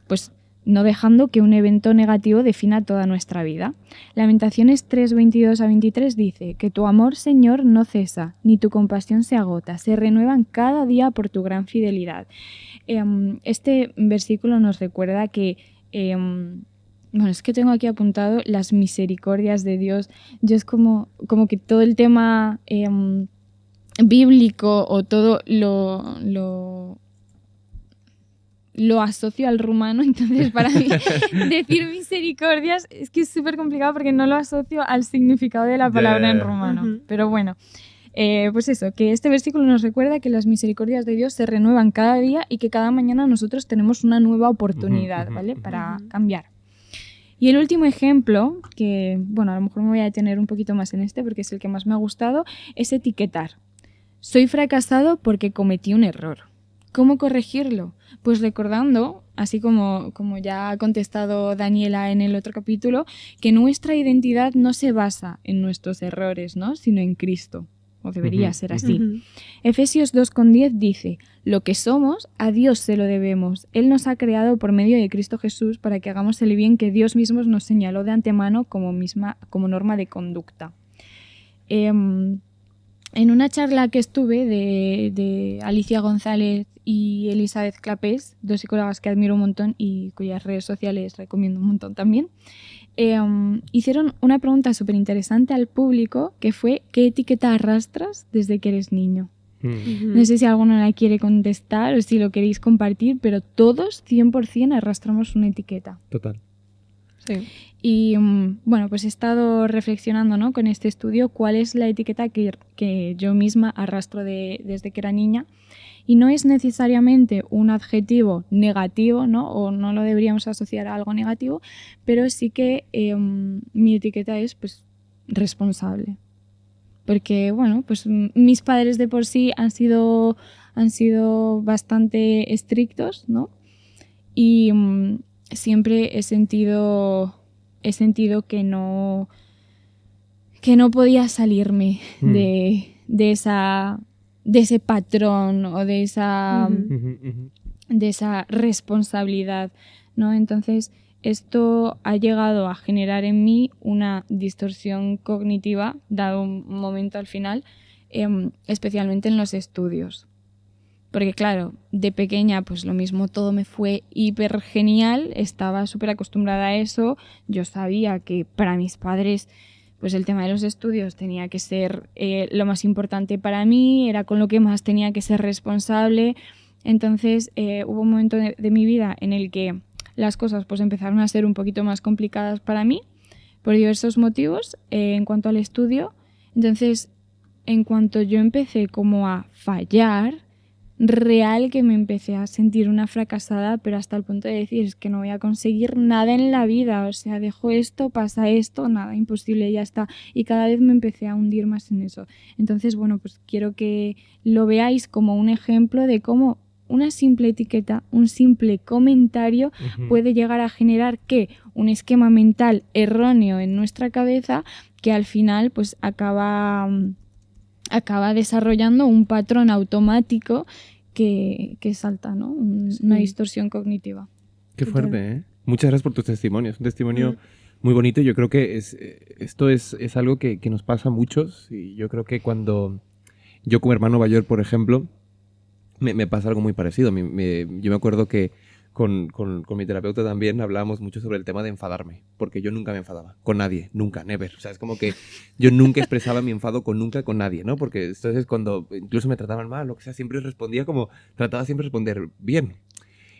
E: Pues no dejando que un evento negativo defina toda nuestra vida. Lamentaciones 3, 22 a 23 dice que tu amor, Señor, no cesa, ni tu compasión se agota, se renuevan cada día por tu gran fidelidad. Este versículo nos recuerda que, es que tengo aquí apuntado las misericordias de Dios. Yo es como que todo el tema bíblico o todo lo asocio al rumano, entonces para mí decir misericordias es que es súper complicado porque no lo asocio al significado de la palabra en rumano. Pero bueno, pues eso, que este versículo nos recuerda que las misericordias de Dios se renuevan cada día y que cada mañana nosotros tenemos una nueva oportunidad, ¿vale? Para cambiar. Y el último ejemplo, que bueno, a lo mejor me voy a detener un poquito más en este porque es el que más me ha gustado, es etiquetar. Soy fracasado porque cometí un error. ¿Cómo corregirlo? Pues recordando, así como ya ha contestado Daniela en el otro capítulo, que nuestra identidad no se basa en nuestros errores, ¿no? Sino en Cristo. O debería ser así. Efesios 2,10 dice, lo que somos, a Dios se lo debemos. Él nos ha creado por medio de Cristo Jesús para que hagamos el bien que Dios mismo nos señaló de antemano como norma de conducta. En una charla que estuve de Alicia González y Elizabeth Clapés, dos psicólogas que admiro un montón y cuyas redes sociales recomiendo un montón también, hicieron una pregunta súper interesante al público que fue ¿qué etiqueta arrastras desde que eres niño? No sé si alguno la quiere contestar o si lo queréis compartir, pero todos 100% arrastramos una etiqueta.
A: Total.
B: Sí.
E: Y bueno, pues he estado reflexionando, ¿no? Con este estudio cuál es la etiqueta que yo misma arrastro desde que era niña. Y no es necesariamente un adjetivo negativo, ¿no? O no lo deberíamos asociar a algo negativo, pero sí que mi etiqueta es pues responsable. Porque, bueno, pues mis padres de por sí han sido bastante estrictos, ¿no? Y siempre he sentido que no podía salirme de ese patrón o de esa responsabilidad, ¿no? Entonces, esto ha llegado a generar en mí una distorsión cognitiva, dado un momento al final, especialmente en los estudios. Porque claro, de pequeña pues lo mismo, todo me fue hiper genial, estaba súper acostumbrada a eso, yo sabía que para mis padres pues el tema de los estudios tenía que ser lo más importante para mí, era con lo que más tenía que ser responsable. Entonces hubo un momento de mi vida en el que las cosas pues empezaron a ser un poquito más complicadas para mí por diversos motivos en cuanto al estudio. Entonces, en cuanto yo empecé como a fallar, real que me empecé a sentir una fracasada, pero hasta el punto de decir, es que no voy a conseguir nada en la vida, o sea, dejo esto, pasa esto, nada, imposible, ya está. Y cada vez me empecé a hundir más en eso. Entonces, bueno, pues quiero que lo veáis como un ejemplo de cómo una simple etiqueta, un simple comentario puede llegar a generar ¿qué? Un esquema mental erróneo en nuestra cabeza que al final pues acaba desarrollando un patrón automático que salta, ¿no? Una distorsión cognitiva.
A: Qué fuerte, ¿eh? Muchas gracias por tus testimonios. Un testimonio muy bonito. Yo creo que esto es algo que nos pasa a muchos. Y yo creo que cuando yo como hermano mayor, por ejemplo, me pasa algo muy parecido. Yo me acuerdo que con mi terapeuta también hablábamos mucho sobre el tema de enfadarme, porque yo nunca me enfadaba con nadie, nunca, never. O sea, es como que yo nunca expresaba mi enfado con nadie, ¿no? Porque entonces cuando incluso me trataban mal, lo que sea, siempre respondía trataba siempre de responder bien.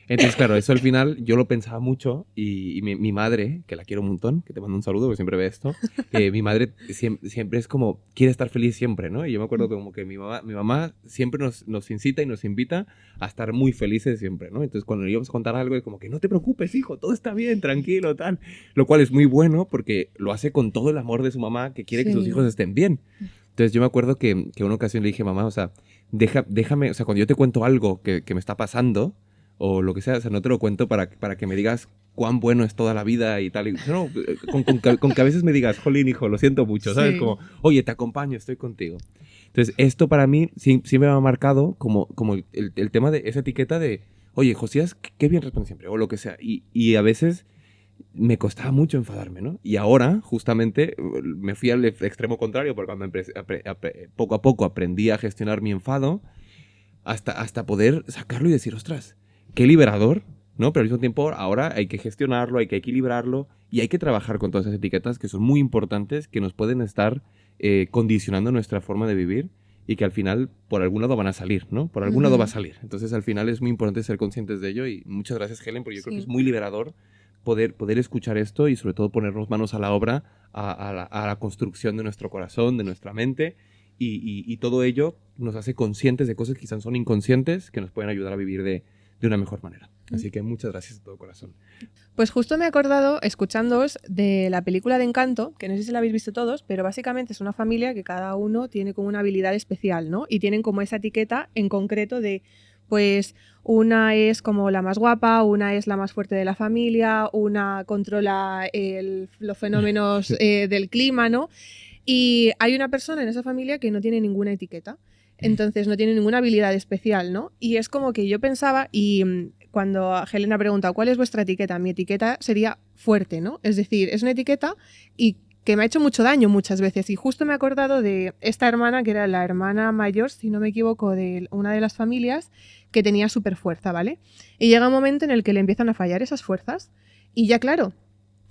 A: Entonces, claro, eso al final yo lo pensaba mucho y mi madre, que la quiero un montón, que te mando un saludo porque siempre ve esto, mi madre siempre es como, quiere estar feliz siempre, ¿no? Y yo me acuerdo como que mi mamá siempre nos incita y nos invita a estar muy felices siempre, ¿no? Entonces, cuando le íbamos a contar algo, es como que no te preocupes, hijo, todo está bien, tranquilo, tal. Lo cual es muy bueno porque lo hace con todo el amor de su mamá que quiere que sus hijos estén bien. Entonces, yo me acuerdo que una ocasión le dije, mamá, o sea, déjame, o sea, cuando yo te cuento algo que me está pasando, o lo que sea. O sea, no te lo cuento para que me digas cuán bueno es toda la vida y tal. Y, no, con que a veces me digas, jolín, hijo, lo siento mucho, ¿sabes? Como, oye, te acompaño, estoy contigo. Entonces, esto para mí sí me ha marcado como el tema de esa etiqueta de, oye, Josías, qué bien responde siempre, o lo que sea. Y a veces me costaba mucho enfadarme, ¿no? Y ahora, justamente, me fui al extremo contrario, porque cuando poco a poco aprendí a gestionar mi enfado, hasta poder sacarlo y decir, ostras, qué liberador, ¿no? Pero al mismo tiempo, ahora hay que gestionarlo, hay que equilibrarlo y hay que trabajar con todas esas etiquetas que son muy importantes, que nos pueden estar condicionando nuestra forma de vivir y que al final, por algún lado van a salir, ¿no? Por algún lado va a salir. Entonces, al final es muy importante ser conscientes de ello y muchas gracias, Helen, porque yo creo que es muy liberador poder escuchar esto y sobre todo ponernos manos a la obra, a la construcción de nuestro corazón, de nuestra mente y todo ello nos hace conscientes de cosas que quizás son inconscientes que nos pueden ayudar a vivir de una mejor manera. Así que muchas gracias de todo corazón.
B: Pues justo me he acordado, escuchándoos, de la película de Encanto, que no sé si la habéis visto todos, pero básicamente es una familia que cada uno tiene como una habilidad especial, ¿no? Y tienen como esa etiqueta en concreto de, pues, una es como la más guapa, una es la más fuerte de la familia, una controla los fenómenos del clima, ¿no? Y hay una persona en esa familia que no tiene ninguna etiqueta. Entonces no tiene ninguna habilidad especial, ¿no? Y es como que yo pensaba, y cuando Helen ha preguntado ¿cuál es vuestra etiqueta? Mi etiqueta sería fuerte, ¿no? Es decir, es una etiqueta y que me ha hecho mucho daño muchas veces. Y justo me he acordado de esta hermana, que era la hermana mayor, si no me equivoco, de una de las familias, que tenía súper fuerza, ¿vale? Y llega un momento en el que le empiezan a fallar esas fuerzas. Y ya claro,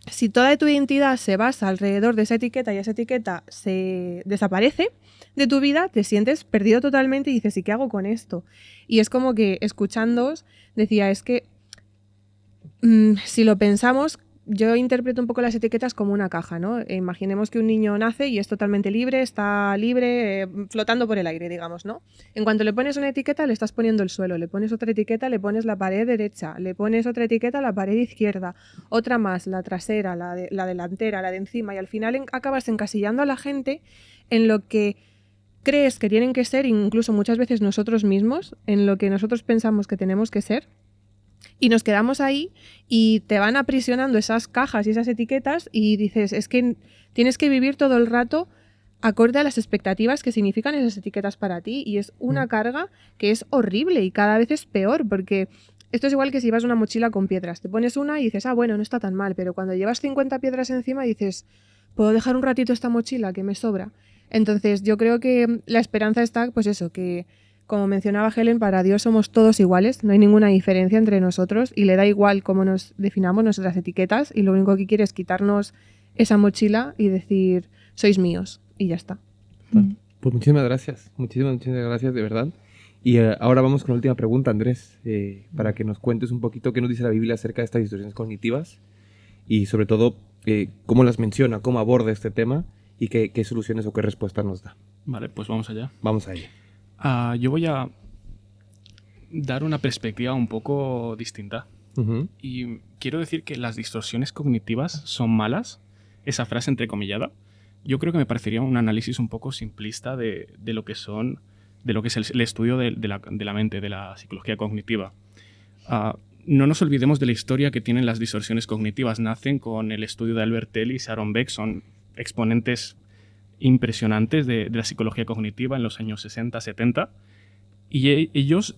B: si toda tu identidad se basa alrededor de esa etiqueta y esa etiqueta se desaparece de tu vida, te sientes perdido totalmente y dices, ¿y qué hago con esto? Y es como que escuchándoos decía, es que si lo pensamos, yo interpreto un poco las etiquetas como una caja, ¿no? Imaginemos que un niño nace y es totalmente libre, está libre, flotando por el aire, digamos, ¿no? En cuanto le pones una etiqueta, le estás poniendo el suelo, le pones otra etiqueta, le pones la pared derecha, le pones otra etiqueta, la pared izquierda, otra más, la trasera, la delantera, la de encima, y al final acabas encasillando a la gente en lo que crees que tienen que ser, incluso muchas veces nosotros mismos, en lo que nosotros pensamos que tenemos que ser. Y nos quedamos ahí y te van aprisionando esas cajas y esas etiquetas y dices, es que tienes que vivir todo el rato acorde a las expectativas que significan esas etiquetas para ti y es una carga que es horrible y cada vez es peor porque esto es igual que si llevas una mochila con piedras. Te pones una y dices, bueno, no está tan mal, pero cuando llevas 50 piedras encima dices, ¿puedo dejar un ratito esta mochila que me sobra? Entonces yo creo que la esperanza está, pues eso, que como mencionaba Helen, para Dios somos todos iguales, no hay ninguna diferencia entre nosotros y le da igual cómo nos definamos nuestras etiquetas y lo único que quiere es quitarnos esa mochila y decir, sois míos y ya está.
A: Pues muchísimas gracias, muchísimas gracias de verdad. Y ahora vamos con la última pregunta, Andrés, para que nos cuentes un poquito qué nos dice la Biblia acerca de estas distorsiones cognitivas y sobre todo cómo las menciona, cómo aborda este tema y qué soluciones o qué respuestas nos da.
C: Vale, pues vamos allá.
A: Vamos allá.
C: Yo voy a dar una perspectiva un poco distinta. Y quiero decir que las distorsiones cognitivas son malas, esa frase entrecomillada. Yo creo que me parecería un análisis un poco simplista de lo que es el estudio de la mente, de la psicología cognitiva. No nos olvidemos de la historia que tienen las distorsiones cognitivas. Nacen con el estudio de Albert Tell y Sharon Beck, son exponentes impresionantes de la psicología cognitiva en los años 60-70 y ellos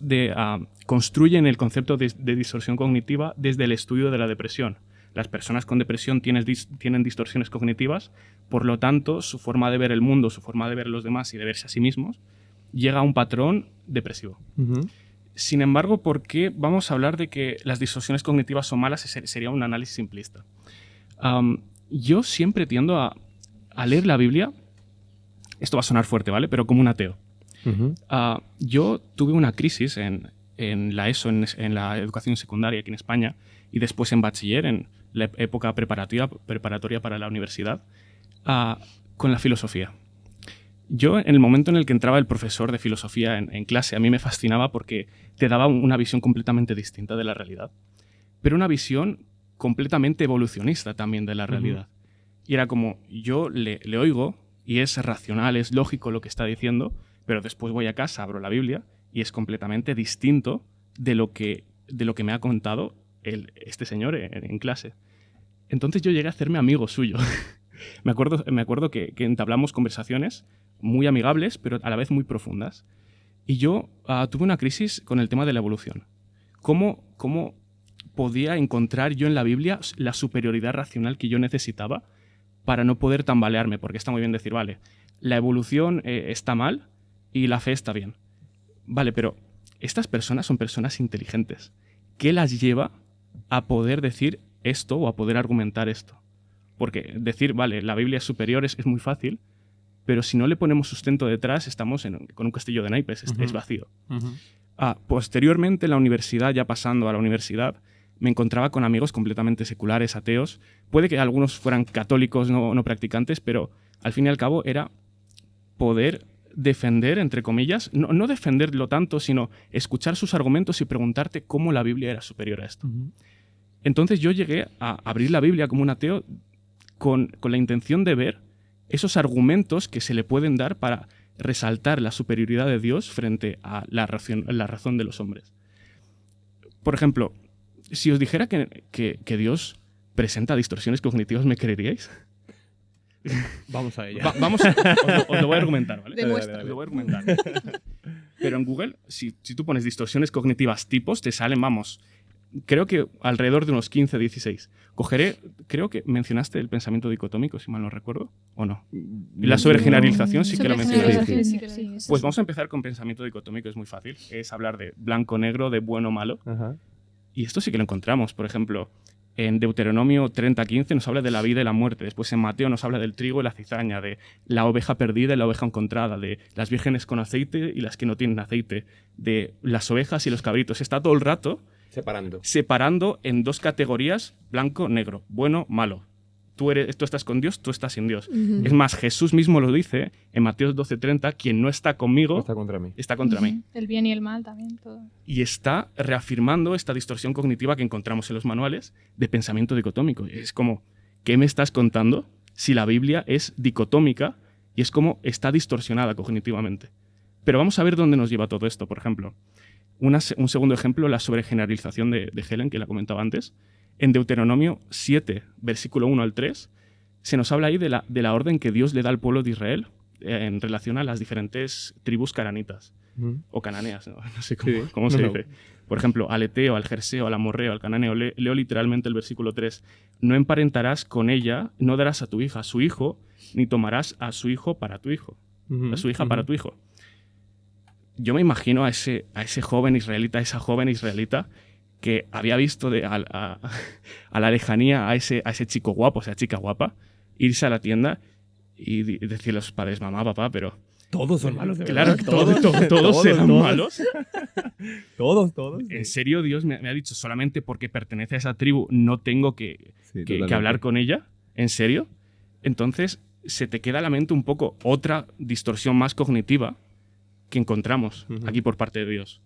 C: construyen el concepto de distorsión cognitiva desde el estudio de la depresión. Las personas con depresión tienen distorsiones cognitivas, por lo tanto su forma de ver el mundo, su forma de ver a los demás y de verse a sí mismos llega a un patrón depresivo. Sin embargo, ¿por qué vamos a hablar de que las distorsiones cognitivas son malas? Sería un análisis simplista. Yo siempre tiendo a leer la Biblia. Esto va a sonar fuerte, ¿vale? Pero como un ateo. Yo tuve una crisis en la ESO, en la educación secundaria aquí en España, y después en bachiller, en la época preparatoria para la universidad, con la filosofía. Yo, en el momento en el que entraba el profesor de filosofía en clase, a mí me fascinaba porque te daba una visión completamente distinta de la realidad, pero una visión completamente evolucionista también de la realidad. Y era como, yo le oigo, y es racional, es lógico lo que está diciendo, pero después voy a casa, abro la Biblia y es completamente distinto de lo que de lo que me ha contado este señor en clase. Entonces yo llegué a hacerme amigo suyo. me acuerdo que entablamos conversaciones muy amigables, pero a la vez muy profundas. Y yo tuve una crisis con el tema de la evolución. ¿Cómo podía encontrar yo en la Biblia la superioridad racional que yo necesitaba para no poder tambalearme? Porque está muy bien decir, vale, la evolución está mal y la fe está bien. Vale, pero estas personas son personas inteligentes. ¿Qué las lleva a poder decir esto o a poder argumentar esto? Porque decir, vale, la Biblia es superior es muy fácil, pero si no le ponemos sustento detrás, estamos con un castillo de naipes, es vacío. Posteriormente, en la universidad, ya pasando a la universidad, me encontraba con amigos completamente seculares, ateos. Puede que algunos fueran católicos no practicantes, pero al fin y al cabo era poder defender, entre comillas, no defenderlo tanto, sino escuchar sus argumentos y preguntarte cómo la Biblia era superior a esto. Entonces yo llegué a abrir la Biblia como un ateo con la intención de ver esos argumentos que se le pueden dar para resaltar la superioridad de Dios frente a la razón de los hombres. Por ejemplo, si os dijera que Dios presenta distorsiones cognitivas, ¿me creeríais?
A: Vamos a ella.
C: Os lo voy a argumentar, ¿vale?
B: Demuestra.
C: Os lo voy a argumentar. Pero en Google, si tú pones distorsiones cognitivas tipos, te salen, creo que alrededor de unos 15, 16. Creo que mencionaste el pensamiento dicotómico, si mal no recuerdo, ¿o no? Y la sobregeneralización sí que lo mencionaste.
D: Sí.
C: Pues vamos a empezar con pensamiento dicotómico, es muy fácil. Es hablar de blanco-negro, de bueno-malo.
A: Ajá.
C: Y esto sí que lo encontramos. Por ejemplo, en Deuteronomio 30:15 nos habla de la vida y la muerte. Después en Mateo nos habla del trigo y la cizaña, de la oveja perdida y la oveja encontrada, de las vírgenes con aceite y las que no tienen aceite, de las ovejas y los cabritos. Está todo el rato separando en dos categorías, blanco, negro, bueno, malo. Tú estás con Dios, tú estás sin Dios. Es más, Jesús mismo lo dice en Mateo 12:30, quien no está conmigo está contra mí.
D: El bien y el mal también, todo.
C: Y está reafirmando esta distorsión cognitiva que encontramos en los manuales de pensamiento dicotómico. Es como, ¿qué me estás contando si la Biblia es dicotómica y es como está distorsionada cognitivamente? Pero vamos a ver dónde nos lleva todo esto. Por ejemplo, un segundo ejemplo, la sobregeneralización de Helen, que la comentaba antes. En Deuteronomio 7, versículo 1 al 3, se nos habla ahí de la orden que Dios le da al pueblo de Israel en relación a las diferentes tribus cananitas, o cananeas, no sé cómo se dice. Por ejemplo, al eteo, al jerseo, al amorreo, al cananeo. Leo literalmente el versículo 3. No emparentarás con ella, no darás a tu hija a su hijo, ni tomarás a su hijo para tu hijo, a su hija para tu hijo. Yo me imagino a ese joven israelita, a esa joven israelita, que había visto a la lejanía a ese chico guapo, a esa chica guapa, irse a la tienda y decirle a sus padres, mamá, papá, pero...
A: Todos son malos, de
C: verdad. Claro, todos serán malos.
A: Todos.
C: En serio, Dios me ha dicho, solamente porque pertenece a esa tribu no tengo que hablar con ella. ¿En serio? Entonces se te queda a la mente un poco otra distorsión más cognitiva que encontramos aquí por parte de Dios.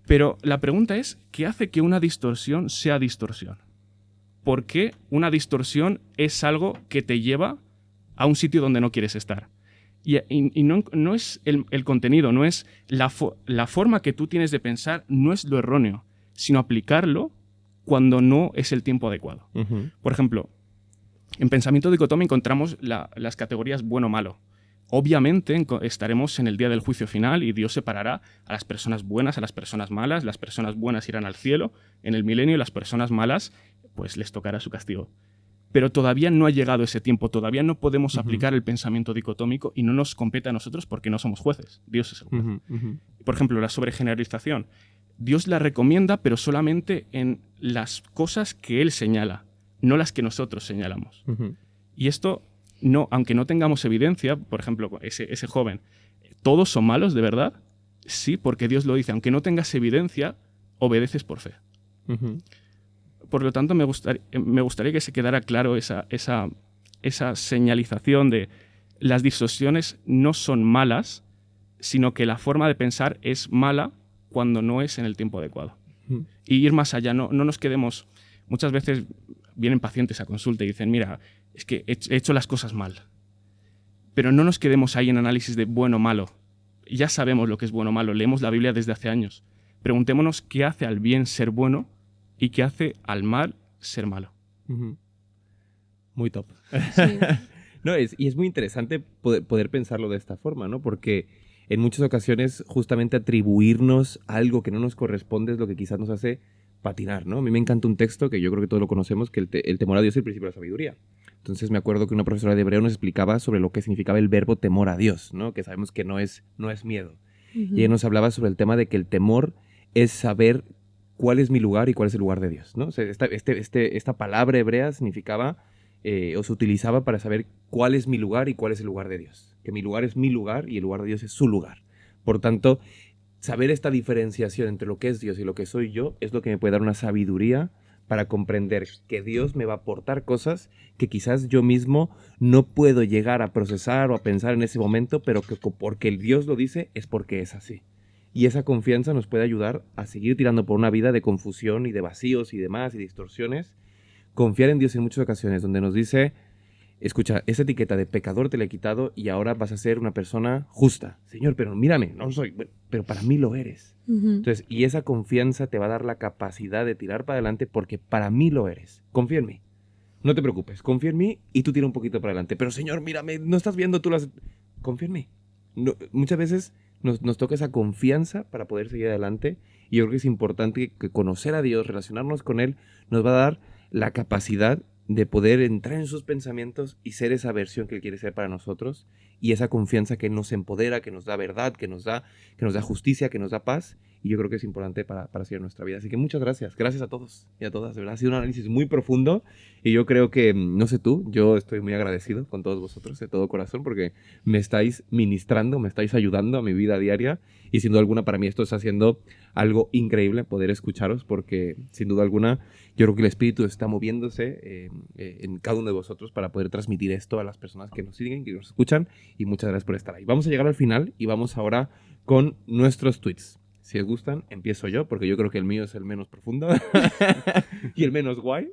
C: Pero la pregunta es, ¿qué hace que una distorsión sea distorsión? ¿Por qué una distorsión es algo que te lleva a un sitio donde no quieres estar? Y no es el contenido, no es la forma que tú tienes de pensar, no es lo erróneo, sino aplicarlo cuando no es el tiempo adecuado. Por ejemplo, en pensamiento dicotómico encontramos las categorías bueno-malo. Obviamente estaremos en el día del juicio final y Dios separará a las personas buenas, a las personas malas. Las personas buenas irán al cielo en el milenio y las personas malas pues les tocará su castigo. Pero todavía no ha llegado ese tiempo, todavía no podemos aplicar el pensamiento dicotómico y no nos compete a nosotros porque no somos jueces. Dios es el juez. Por ejemplo, la sobregeneralización. Dios la recomienda, pero solamente en las cosas que Él señala, no las que nosotros señalamos. Y esto... No, aunque no tengamos evidencia, por ejemplo, ese joven, ¿todos son malos de verdad? Sí, porque Dios lo dice. Aunque no tengas evidencia, obedeces por fe. Por lo tanto, me gustaría que se quedara claro esa señalización de las distorsiones no son malas, sino que la forma de pensar es mala cuando no es en el tiempo adecuado. Y ir más allá, no nos quedemos... Muchas veces vienen pacientes a consulta y dicen, mira, es que he hecho las cosas mal. Pero no nos quedemos ahí en análisis de bueno o malo. Ya sabemos lo que es bueno o malo, leemos la Biblia desde hace años. preguntémonos qué hace al bien ser bueno y qué hace al mal ser malo.
A: Muy top.
B: Sí.
A: No, y es muy interesante poder pensarlo de esta forma, ¿no? Porque en muchas ocasiones justamente atribuirnos algo que no nos corresponde es lo que quizás nos hace patinar, ¿no? A mí me encanta un texto que yo creo que todos lo conocemos, que el temor a Dios es el principio de la sabiduría. Entonces me acuerdo que una profesora de hebreo nos explicaba sobre lo que significaba el verbo temor a Dios, ¿no? Que sabemos que no es miedo. Y ella nos hablaba sobre el tema de que el temor es saber cuál es mi lugar y cuál es el lugar de Dios, ¿no? O sea, esta palabra hebrea significaba o se utilizaba para saber cuál es mi lugar y cuál es el lugar de Dios. Que mi lugar es mi lugar y el lugar de Dios es su lugar. Por tanto, saber esta diferenciación entre lo que es Dios y lo que soy yo es lo que me puede dar una sabiduría para comprender que Dios me va a aportar cosas que quizás yo mismo no puedo llegar a procesar o a pensar en ese momento, pero que porque el Dios lo dice es porque es así. Y esa confianza nos puede ayudar a seguir tirando por una vida de confusión y de vacíos y demás y distorsiones. Confiar en Dios en muchas ocasiones donde nos dice, escucha, esa etiqueta de pecador te la he quitado y ahora vas a ser una persona justa. Señor, pero mírame, no soy, pero para mí lo eres. Entonces, y esa confianza te va a dar la capacidad de tirar para adelante porque para mí lo eres. Confía en mí. No te preocupes, confía en mí y tú tira un poquito para adelante. Pero Señor, mírame, no estás viendo tú las... Confía en mí. No, muchas veces nos toca esa confianza para poder seguir adelante y yo creo que es importante que conocer a Dios, relacionarnos con Él, nos va a dar la capacidad de poder entrar en sus pensamientos y ser esa versión que Él quiere ser para nosotros y esa confianza que nos empodera, que nos da verdad, que nos da justicia, que nos da paz y yo creo que es importante para seguir nuestra vida. Así que muchas gracias. Gracias a todos y a todas. De verdad ha sido un análisis muy profundo y yo creo que, no sé tú, yo estoy muy agradecido con todos vosotros de todo corazón porque me estáis ministrando, me estáis ayudando a mi vida diaria y sin duda alguna para mí esto está siendo algo increíble poder escucharos porque sin duda alguna yo creo que el Espíritu está moviéndose en cada uno de vosotros para poder transmitir esto a las personas que nos siguen, que nos escuchan y muchas gracias por estar ahí. Vamos a llegar al final y vamos ahora con nuestros tweets. Si os gustan, empiezo yo, porque yo creo que el mío es el menos profundo y el menos guay.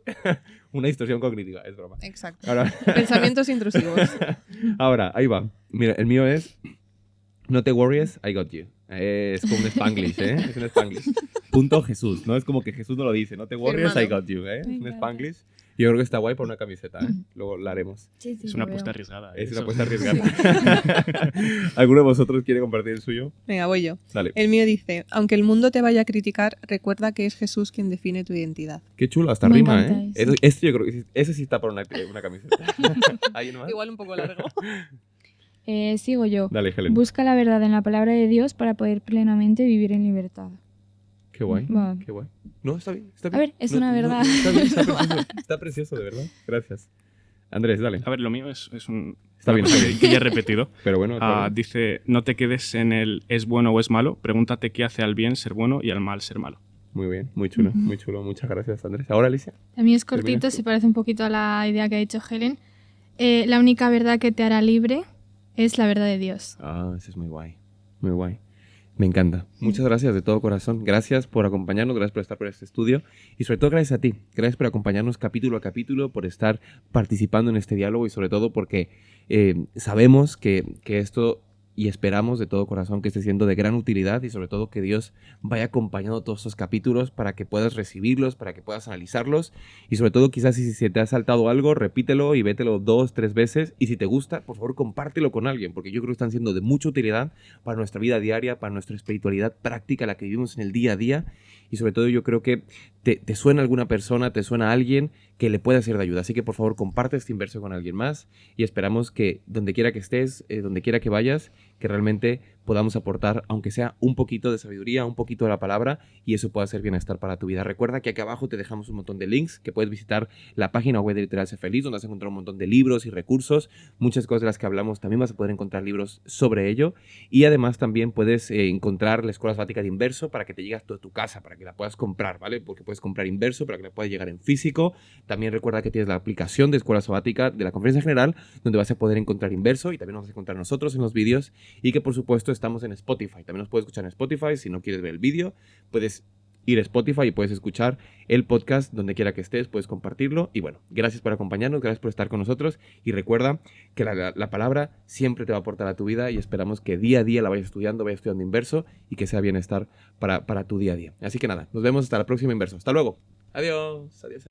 A: Una distorsión cognitiva, es broma.
B: Exacto.
A: Ahora...
B: Pensamientos intrusivos.
A: Ahora, ahí va. Mira, el mío es... No te worries, I got you. Es como un Spanglish, ¿eh? Es un Spanglish. Punto Jesús, ¿no? Es como que Jesús no lo dice. No te worries, I got you, ¿eh? Es un Spanglish. Yo creo que está guay por una camiseta, ¿eh? Luego la haremos.
E: Sí,
C: Es una apuesta arriesgada.
A: Es
C: eso.
A: una apuesta arriesgada. ¿Alguno de vosotros quiere compartir el suyo?
B: Venga, voy yo.
A: Dale.
B: El mío dice, aunque el mundo te vaya a criticar, recuerda que es Jesús quien define tu identidad.
A: Qué chulo, hasta
E: Me
A: rima,
E: encanta
A: ¿eh?
E: eso.
A: Este yo creo que ese sí está para una camiseta. ¿Hay uno más?
B: Igual un poco largo.
E: Sigo yo.
A: Dale, Helen.
E: Busca la verdad en la palabra de Dios para poder plenamente vivir en libertad.
A: Qué guay,
E: Va.
A: qué guay. No, está bien, está bien.
E: A ver, es una verdad.
A: Está bien, está precioso, de verdad. Gracias. Andrés, dale.
C: A ver, lo mío es un...
A: Está bien, está bien.
C: que ya he repetido.
A: Pero bueno, claro.
C: Dice, no te quedes en el es bueno o es malo, pregúntate qué hace al bien ser bueno y al mal ser malo.
A: Muy bien, muy chulo, muy chulo. Muchas gracias, Andrés. Ahora, Alicia.
D: A mí es
A: Termina
D: cortito,
A: tú.
D: se parece un poquito a la idea que ha dicho Helen. La única verdad que te hará libre es la verdad de Dios.
A: Ah, eso es muy guay. Muy guay. Me encanta. Muchas gracias de todo corazón. Gracias por acompañarnos, gracias por estar por este estudio y sobre todo gracias a ti. Gracias por acompañarnos capítulo a capítulo, por estar participando en este diálogo y sobre todo porque sabemos que esto y esperamos de todo corazón que esté siendo de gran utilidad y sobre todo que Dios vaya acompañando todos estos capítulos para que puedas recibirlos, para que puedas analizarlos y sobre todo quizás si se te ha saltado algo, repítelo y vételo 2, 3 veces y si te gusta, por favor compártelo con alguien porque yo creo que están siendo de mucha utilidad para nuestra vida diaria, para nuestra espiritualidad práctica, la que vivimos en el día a día y sobre todo yo creo que te suena alguna persona, te suena alguien que le pueda ser de ayuda. Así que por favor comparte este inverso con alguien más y esperamos que donde quiera que estés, donde quiera que vayas, que realmente podamos aportar, aunque sea un poquito de sabiduría, un poquito de la palabra y eso pueda ser bienestar para tu vida. Recuerda que aquí abajo te dejamos un montón de links que puedes visitar la página web de Literal Sé Feliz donde vas a encontrar un montón de libros y recursos. Muchas cosas de las que hablamos también vas a poder encontrar libros sobre ello y además también puedes encontrar la Escuela Sabática de Inverso para que te llegue a tu casa, para que la puedas comprar, ¿vale? Porque puedes comprar Inverso para que la puedas llegar en físico. También recuerda que tienes la aplicación de Escuela Sabática de la Conferencia General donde vas a poder encontrar Inverso y también nos vas a encontrar nosotros en los vídeos y que por supuesto estamos en Spotify. También nos puedes escuchar en Spotify si no quieres ver el vídeo. Puedes ir a Spotify y puedes escuchar el podcast donde quiera que estés, puedes compartirlo. Y bueno, gracias por acompañarnos, gracias por estar con nosotros. Y recuerda que la palabra siempre te va a aportar a tu vida y esperamos que día a día la vayas estudiando Inverso y que sea bienestar para tu día a día. Así que nada, nos vemos hasta la próxima Inverso. Hasta luego. Adiós. Adiós.